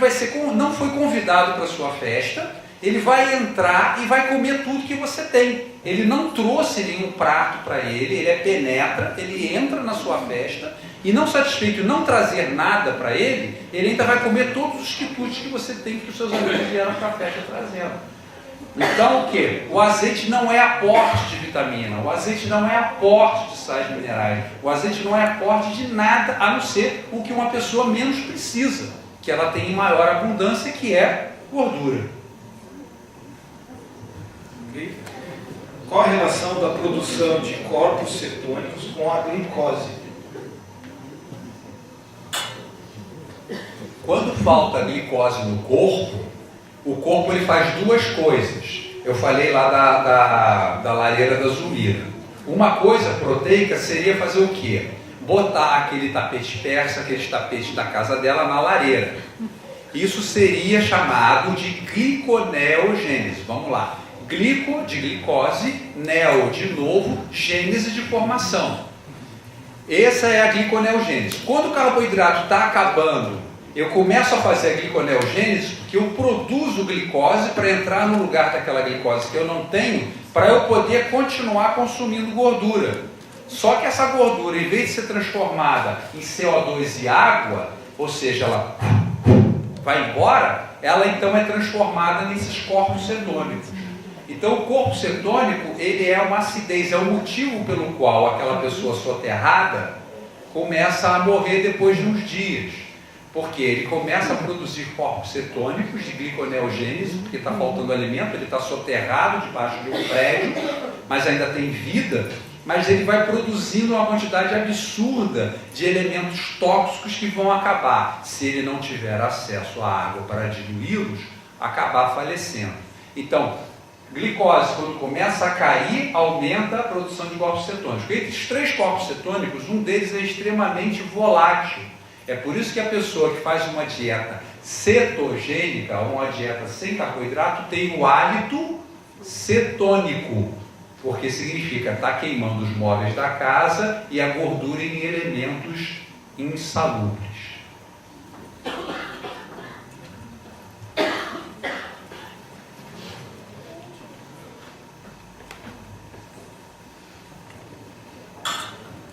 não foi convidado para a sua festa, ele vai entrar e vai comer tudo que você tem. Ele não trouxe nenhum prato para ele penetra, ele entra na sua festa e não satisfeito em não trazer nada para ele ainda vai comer todos os quitutes que você tem que os seus amigos vieram para a festa trazendo. Então o que? O azeite não é aporte de vitamina, o azeite não é aporte de sais minerais, o azeite não é aporte de nada a não ser o que uma pessoa menos precisa, que ela tem em maior abundância, que é gordura. Okay. Qual a relação da produção de corpos cetônicos com a glicose? Quando falta glicose no corpo, o corpo ele faz 2 coisas. Eu falei lá da lareira da Zulmira. Uma coisa proteica seria fazer o quê? Botar aquele tapete persa, aqueles tapetes da casa dela na lareira. Isso seria chamado de gliconeogênese. Vamos lá. Glico de glicose, neo de novo, gênese de formação. Essa é a gliconeogênese. Quando o carboidrato está acabando, eu começo a fazer a gliconeogênese porque eu produzo glicose para entrar no lugar daquela glicose que eu não tenho, para eu poder continuar consumindo gordura. Só que essa gordura, em vez de ser transformada em CO2 e água, ou seja, ela vai embora, ela então é transformada nesses corpos cetônicos. Então o corpo cetônico, ele é uma acidez, é o motivo pelo qual aquela pessoa soterrada começa a morrer depois de uns dias. Porque ele começa a produzir corpos cetônicos de gliconeogênese, porque está faltando alimento, ele está soterrado debaixo de um prédio, mas ainda tem vida, mas ele vai produzindo uma quantidade absurda de elementos tóxicos que vão acabar, se ele não tiver acesso à água para diluí-los, acabar falecendo. Então, glicose, quando começa a cair, aumenta a produção de corpos cetônicos. Entre os 3 corpos cetônicos, um deles é extremamente volátil. É por isso que a pessoa que faz uma dieta cetogênica, ou uma dieta sem carboidrato, tem o hálito cetônico, porque significa estar queimando os móveis da casa e a gordura em elementos insalubres.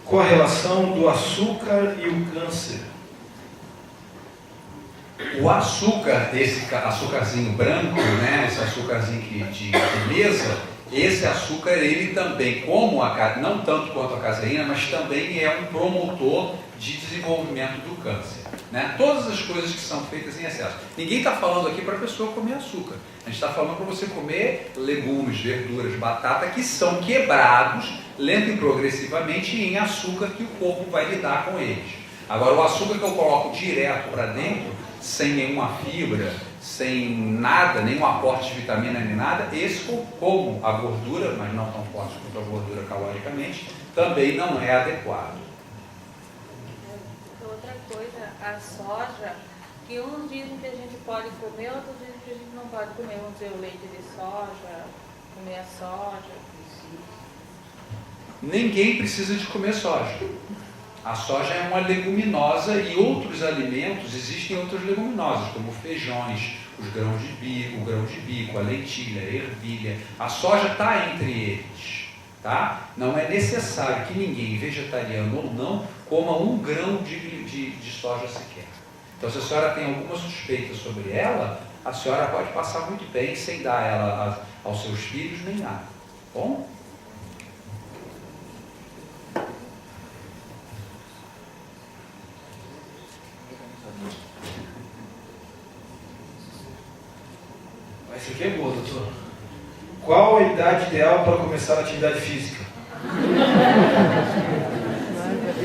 Qual a relação do açúcar e o câncer? O açúcar, esse açúcarzinho branco, né, esse açúcarzinho de mesa, esse açúcar, ele também, como não tanto quanto a caseína, mas também é um promotor de desenvolvimento do câncer. Né? Todas as coisas que são feitas em excesso. Ninguém está falando aqui para a pessoa comer açúcar. A gente está falando para você comer legumes, verduras, batata, que são quebrados, lento e progressivamente, em açúcar que o corpo vai lidar com eles. Agora, o açúcar que eu coloco direto para dentro, sem nenhuma fibra, sem nada, nenhum aporte de vitamina nem nada, esse, como a gordura, mas não tão forte quanto a gordura caloricamente, também não é adequado. Outra coisa, a soja, que uns dizem que a gente pode comer, outros dizem que a gente não pode comer. Vamos dizer, o leite de soja, comer a soja. Ninguém precisa de comer soja. A soja é uma leguminosa e outros alimentos, existem outras leguminosas, como feijões, os grãos de bico, o grão de bico, a lentilha, a ervilha. A soja está entre eles. Tá? Não é necessário que ninguém, vegetariano ou não, coma um grão de soja sequer. Então, se a senhora tem alguma suspeita sobre ela, a senhora pode passar muito bem sem dar ela aos seus filhos nem nada. Bom? Essa aqui é boa, doutor. Qual a idade ideal para começar a atividade física?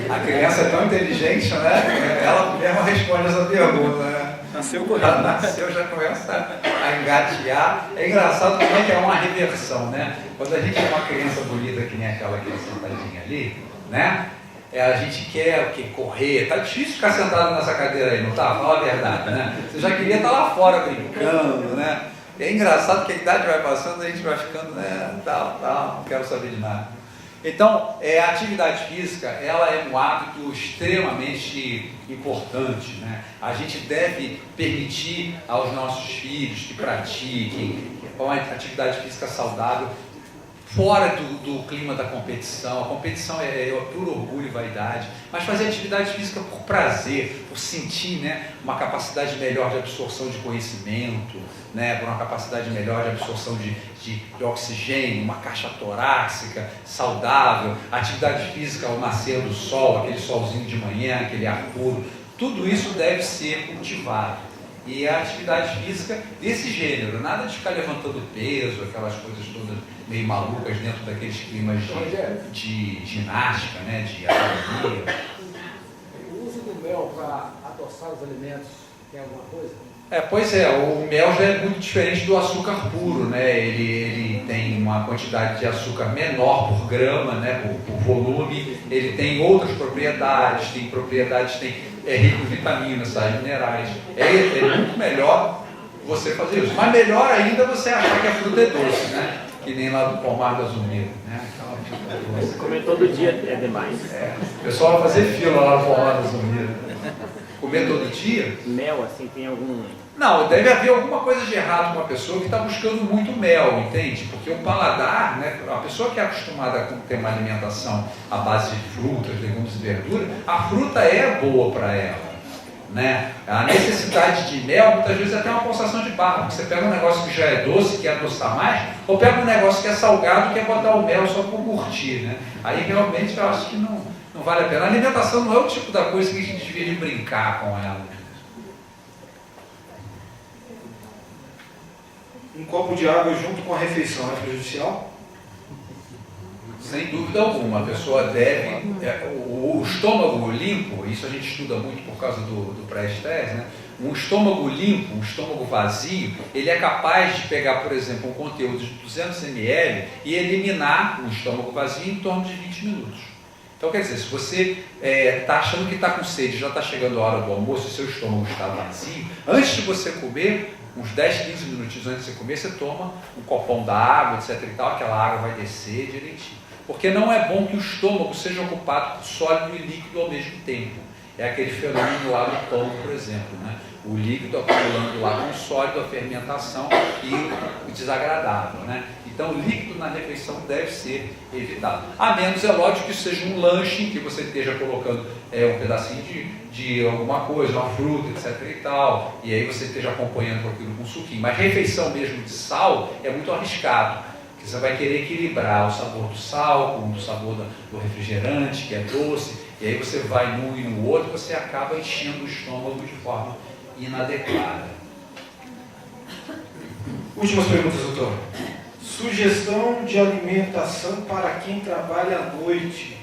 A criança é tão inteligente, né? Ela mesma responde essa pergunta, né? Nasceu correndo. Ela nasceu, já começa a engatear. É engraçado como é que é uma reversão, né? Quando a gente é uma criança bonita, que nem aquela que é sentadinha ali, né? A gente quer o quê? Correr. Tá difícil ficar sentado nessa cadeira aí, não tá? Fala a verdade, né? Você já queria estar lá fora brincando, né? É engraçado que a idade vai passando, a gente vai ficando, né, tal, não quero saber de nada. Então, a atividade física, ela é um hábito extremamente importante, né? A gente deve permitir aos nossos filhos que pratiquem uma atividade física saudável, fora do clima da competição. A competição é por orgulho e vaidade, mas fazer atividade física por prazer, por sentir, né, uma capacidade melhor de absorção de conhecimento, né, por uma capacidade melhor de absorção de oxigênio, uma caixa torácica saudável, atividade física ao nascer do sol, aquele solzinho de manhã, aquele ar puro, tudo isso deve ser cultivado. E a atividade física desse gênero, nada de ficar levantando peso, aquelas coisas todas meio malucas dentro daqueles climas de ginástica, né, de academia. O uso do mel para adoçar os alimentos tem alguma coisa? Pois é, o mel já é muito diferente do açúcar puro, né? Ele tem uma quantidade de açúcar menor por grama, né, por volume, ele tem outras propriedades, é rico em vitaminas, sais minerais. É muito melhor você fazer isso. Mas melhor ainda você achar que a fruta é doce, né? que nem lá do pomar da Zumira, né? Comer todo dia é demais. O pessoal vai fazer fila lá no pomar da Zumira. Comer todo dia? Mel, assim, tem algum... Não, deve haver alguma coisa de errado com uma pessoa que está buscando muito mel, entende? Porque o paladar, né, a pessoa que é acostumada a ter uma alimentação à base de frutas, legumes e verduras, a fruta é boa para ela. Né? A necessidade de mel, muitas vezes, é até uma pulsação de barra. Porque você pega um negócio que já é doce, quer adoçar mais, ou pega um negócio que é salgado, quer botar o mel só por curtir. Né? Aí realmente eu acho que não vale a pena. A alimentação não é o tipo da coisa que a gente devia brincar com ela. Um copo de água junto com a refeição é prejudicial? Sem dúvida alguma, a pessoa deve... O estômago limpo, isso a gente estuda muito por causa do pré-estresse, né? Um estômago limpo, um estômago vazio, ele é capaz de pegar, por exemplo, um conteúdo de 200 ml e eliminar o estômago vazio em torno de 20 minutos. Então, quer dizer, se você está achando que está com sede, já está chegando a hora do almoço e seu estômago está vazio, antes de você comer, uns 10, 15 minutinhos antes de você comer, você toma um copão d'água, etc. e tal, aquela água vai descer direitinho. Porque não é bom que o estômago seja ocupado por sólido e líquido ao mesmo tempo. É aquele fenômeno lá do pão, por exemplo, né? O líquido acumulando lá com o sólido, a fermentação e o desagradável, né? Então, o líquido na refeição deve ser evitado. A menos, é lógico, que seja um lanche em que você esteja colocando um pedacinho de alguma coisa, uma fruta, etc. e tal, e aí você esteja acompanhando aquilo com suquinho. Mas refeição mesmo de sal é muito arriscado. Você vai querer equilibrar o sabor do sal com o sabor do refrigerante, que é doce, e aí você vai num e no outro, você acaba enchendo o estômago de forma inadequada. Últimas perguntas, doutor. Sugestão de alimentação para quem trabalha à noite.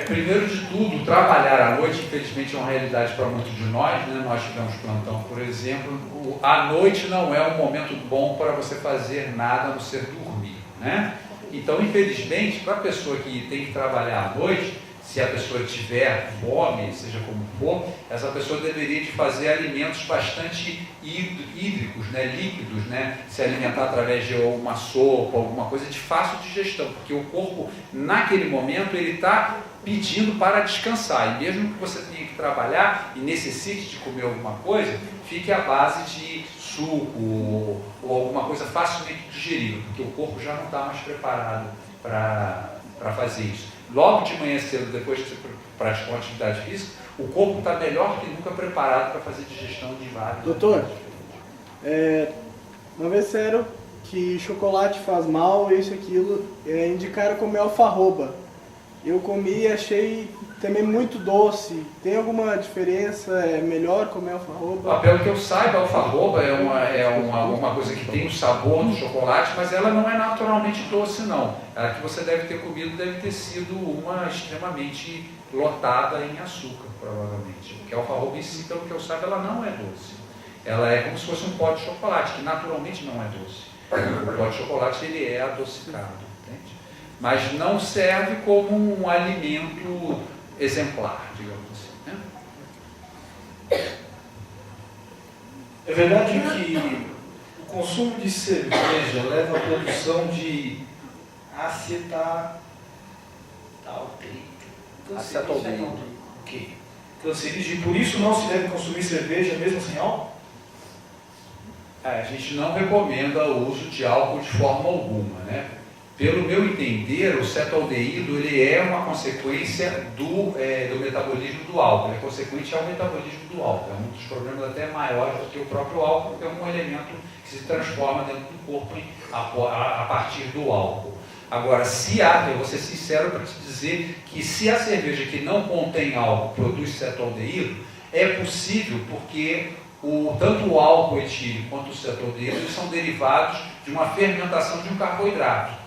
Primeiro de tudo, trabalhar à noite, infelizmente, é uma realidade para muitos de nós, né? Nós tivemos plantão, por exemplo. A noite não é um momento bom para você fazer nada a não ser dormir, né? Então, infelizmente, para a pessoa que tem que trabalhar à noite, se a pessoa tiver fome, seja como for, essa pessoa deveria de fazer alimentos bastante hídricos, né, líquidos, né, se alimentar através de uma sopa, alguma coisa de fácil digestão, porque o corpo, naquele momento, ele está pedindo para descansar, e mesmo que você tenha que trabalhar e necessite de comer alguma coisa, fique à base de suco ou alguma coisa facilmente digerível, porque o corpo já não está mais preparado para fazer isso. Logo de manhã cedo, depois que você praticou uma atividade física, o corpo está melhor que nunca preparado para fazer digestão de vários. Doutor, uma vez disseram que chocolate faz mal, isso e aquilo, indicaram comer alfarroba. Eu comi e achei também muito doce. Tem alguma diferença? É melhor comer alfarroba? Pelo que eu saiba, a alfarroba é uma coisa que tem o sabor do chocolate, mas ela não é naturalmente doce, não. A que você deve ter comido deve ter sido uma extremamente lotada em açúcar, provavelmente. Porque a alfarroba em si, pelo que eu saiba, ela não é doce. Ela é como se fosse um pó de chocolate, que naturalmente não é doce. O pó de chocolate, ele é adocicado, entende? Mas não serve como um alimento exemplar, digamos assim, né? É verdade que o consumo de cerveja leva à produção de acetaldeído. Ok. Cancerígeno, por isso não se deve consumir cerveja mesmo sem álcool? A gente não recomenda o uso de álcool de forma alguma, né? Pelo meu entender, o cetaldeído ele é uma consequência do metabolismo do álcool, é consequente ao metabolismo do álcool. É um dos problemas até maiores do que o próprio álcool, porque é um elemento que se transforma dentro do corpo a partir do álcool. Agora, eu vou ser sincero para te dizer que se a cerveja que não contém álcool produz cetaldeído, é possível porque tanto o álcool etílico quanto o cetaldeído são derivados de uma fermentação de um carboidrato.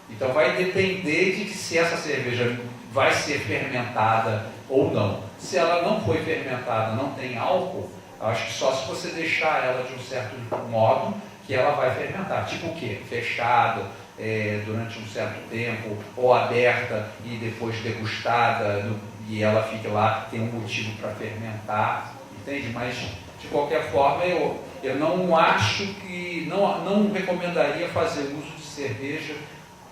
Então vai depender de se essa cerveja vai ser fermentada ou não. Se ela não foi fermentada, não tem álcool, acho que só se você deixar ela de um certo modo que ela vai fermentar. Tipo o quê? Fechada durante um certo tempo, ou aberta e depois degustada, e ela fica lá, tem um motivo para fermentar, entende? Mas De qualquer forma, eu não acho que, não recomendaria fazer uso de cerveja,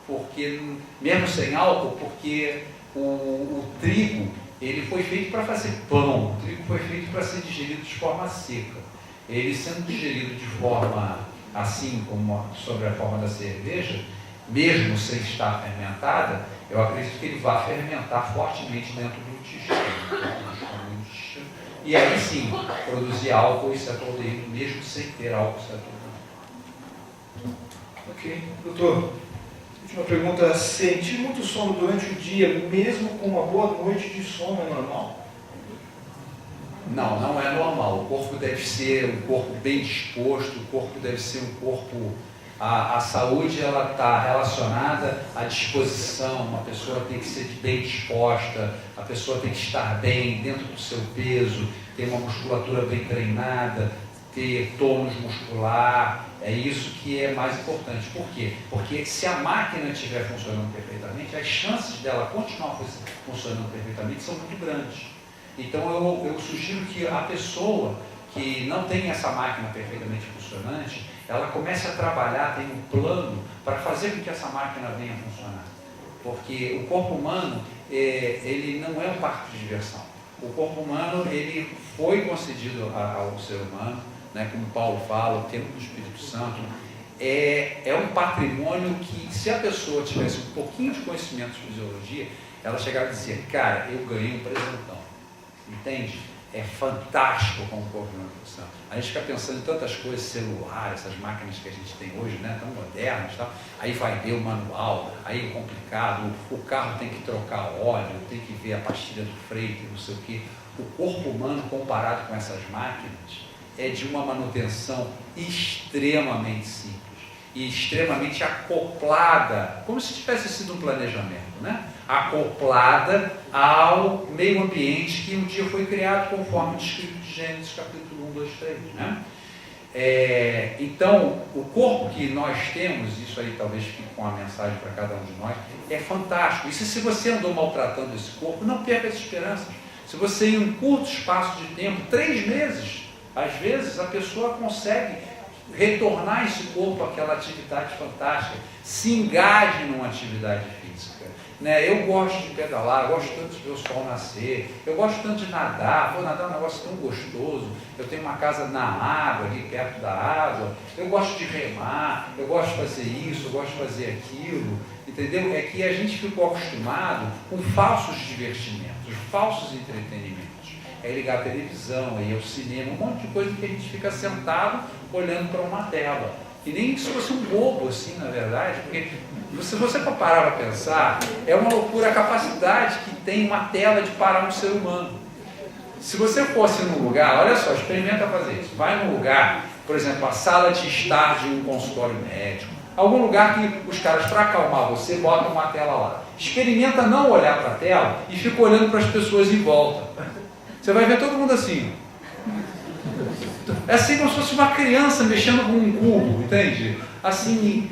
porque, mesmo sem álcool, porque o trigo, ele foi feito para fazer pão, o trigo foi feito para ser digerido de forma seca. Ele sendo digerido de forma assim, como sobre a forma da cerveja, mesmo sem estar fermentada, eu acredito que ele vai fermentar fortemente dentro do intestino. E aí sim, produzir álcool e cetoaldeído, mesmo sem ter álcool e cetoaldeído. Ok. Doutor, última pergunta. Sentir muito sono durante o dia, mesmo com uma boa noite de sono, é normal? Não, não é normal. O corpo deve ser um corpo bem disposto, o corpo deve ser um corpo... A saúde, ela está relacionada à disposição, a pessoa tem que ser bem disposta, a pessoa tem que estar bem dentro do seu peso, ter uma musculatura bem treinada, ter tônus muscular, é isso que é mais importante. Por quê? Porque se a máquina estiver funcionando perfeitamente, as chances dela continuar funcionando perfeitamente são muito grandes. Então eu sugiro que a pessoa que não tem essa máquina perfeitamente funcionante, ela comece a trabalhar, tem um plano para fazer com que essa máquina venha funcionar. Porque o corpo humano, ele não é um parque de diversão. O corpo humano, ele foi concedido ao ser humano, né, como Paulo fala, o templo do Espírito Santo, é um patrimônio que, se a pessoa tivesse um pouquinho de conhecimento de fisiologia, ela chegava e dizia, cara, eu ganhei um presentão. Entende? É fantástico como o corpo humano funciona. A gente fica pensando em tantas coisas, celular, essas máquinas que a gente tem hoje, né, tão modernas, tal. Aí vai ver o manual, aí é complicado, o carro tem que trocar óleo, tem que ver a pastilha do freio, não sei o quê. O corpo humano, comparado com essas máquinas, é de uma manutenção extremamente simples e extremamente acoplada, como se tivesse sido um planejamento, né? Acoplada ao meio ambiente que um dia foi criado conforme descrito de Gênesis capítulo 1, 2, 3, né? Então, o corpo que nós temos, isso aí talvez fique com a mensagem para cada um de nós, é fantástico. E se você andou maltratando esse corpo, não perca as esperanças. Se você, em um curto espaço de tempo, 3 meses, às vezes a pessoa consegue retornar esse corpo àquela atividade fantástica, se engaje numa atividade física. Né? Eu gosto de pedalar, eu gosto tanto de ver o sol nascer, eu gosto tanto de nadar, vou nadar é um negócio tão gostoso, eu tenho uma casa na água, ali perto da água, eu gosto de remar, eu gosto de fazer isso, eu gosto de fazer aquilo, entendeu? É que a gente ficou acostumado com falsos divertimentos, falsos entretenimentos. É ligar a televisão, aí é o cinema, um monte de coisa que a gente fica sentado olhando para uma tela. E nem se fosse um bobo, assim, na verdade, porque se você for parar para pensar, é uma loucura a capacidade que tem uma tela de parar um ser humano. Se você fosse num lugar, olha só, experimenta fazer isso. Vai num lugar, por exemplo, a sala de estar de um consultório médico, algum lugar que os caras, para acalmar você, botam uma tela lá. Experimenta não olhar para a tela e fica olhando para as pessoas em volta. Você vai ver todo mundo assim. É assim como se fosse uma criança mexendo com um cubo, entende? Assim,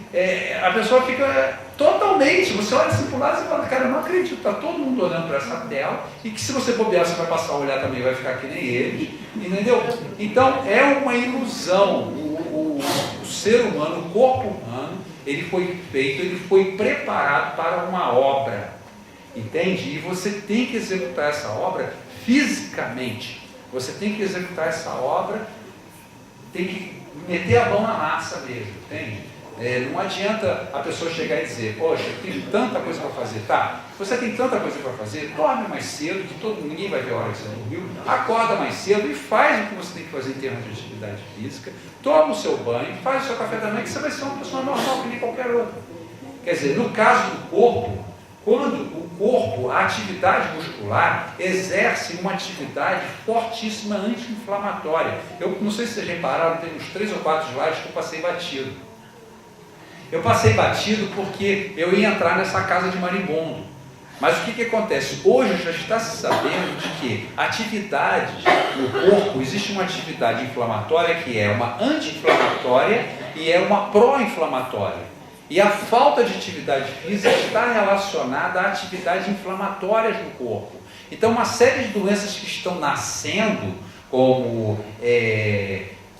a pessoa fica totalmente, você olha assim para o lado e fala, cara, eu não acredito, está todo mundo olhando para essa tela, e que se você bobear, você vai passar a olhar também, vai ficar que nem eles, entendeu? Então, é uma ilusão. O ser humano, o corpo humano, ele foi feito, ele foi preparado para uma obra, entende? E você tem que executar essa obra fisicamente. Você tem que executar essa obra, tem que meter a mão na massa mesmo, entende? Não adianta a pessoa chegar e dizer, poxa, eu tenho tanta coisa para fazer, tá? Você tem tanta coisa para fazer, dorme mais cedo, que ninguém vai ver a hora que você dormiu, acorda mais cedo e faz o que você tem que fazer em termos de atividade física, toma o seu banho, faz o seu café da manhã, que você vai ser uma pessoa normal que nem qualquer outra. Quer dizer, no caso do corpo, quando o corpo, a atividade muscular, exerce uma atividade fortíssima anti-inflamatória. Eu não sei se vocês repararam, tem uns 3 ou 4 slides que eu passei batido. Eu passei batido porque eu ia entrar nessa casa de marimbondo. Mas o que acontece? Hoje já está se sabendo de que atividades no corpo, existe uma atividade inflamatória que é uma anti-inflamatória e é uma pró-inflamatória. E a falta de atividade física está relacionada a atividades inflamatórias no corpo. Então, uma série de doenças que estão nascendo como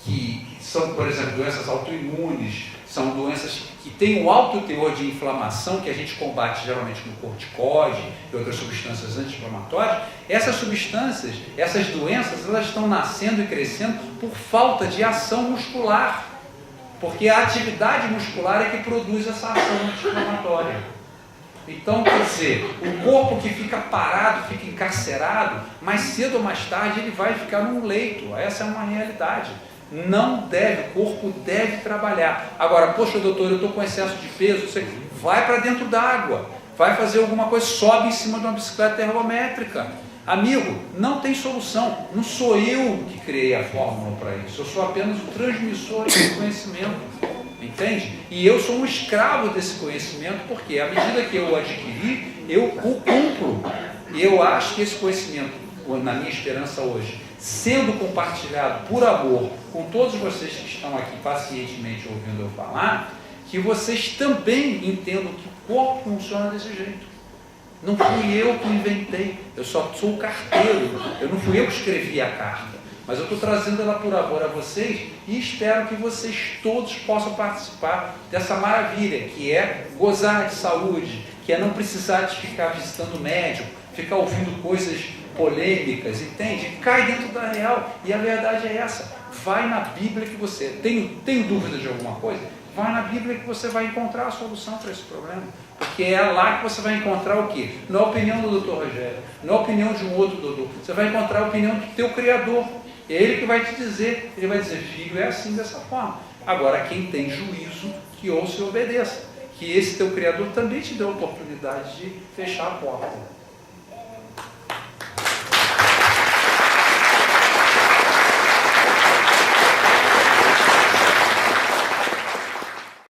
que são, por exemplo, doenças autoimunes, são doenças que têm um alto teor de inflamação, que a gente combate geralmente com corticoide e outras substâncias anti-inflamatórias. Essas substâncias, essas doenças, elas estão nascendo e crescendo por falta de ação muscular, porque a atividade muscular é que produz essa ação anti-inflamatória. Então, quer dizer, o corpo que fica parado, fica encarcerado, mais cedo ou mais tarde ele vai ficar num leito. Essa é uma realidade. Não deve, o corpo deve trabalhar. Agora, poxa, doutor, eu estou com excesso de peso. Você vai para dentro d'água, vai fazer alguma coisa, sobe em cima de uma bicicleta ergométrica. Amigo, não tem solução. Não sou eu que criei a fórmula para isso. Eu sou apenas o transmissor desse conhecimento. Entende? E eu sou um escravo desse conhecimento, porque à medida que eu adquiri, eu o cumpro. E eu acho que esse conhecimento, na minha esperança hoje, sendo compartilhado por amor com todos vocês que estão aqui pacientemente ouvindo eu falar, que vocês também entendam que o corpo funciona desse jeito. Não fui eu que inventei, eu só sou o carteiro, eu não fui eu que escrevi a carta, mas eu estou trazendo ela por amor a vocês e espero que vocês todos possam participar dessa maravilha, que é gozar de saúde, que é não precisar de ficar visitando médico, ficar ouvindo coisas polêmicas, entende? Cai dentro da real, e a verdade é essa. Vai na Bíblia que você... Tem dúvida de alguma coisa? Vai na Bíblia que você vai encontrar a solução para esse problema. Porque é lá que você vai encontrar o quê? Não é a opinião do Dr. Rogério, não é a opinião de um outro doutor. Você vai encontrar a opinião do teu Criador. É ele que vai te dizer, ele vai dizer, filho, é assim, dessa forma. Agora, quem tem juízo, que ouça e obedeça. Que esse teu Criador também te deu a oportunidade de fechar a porta.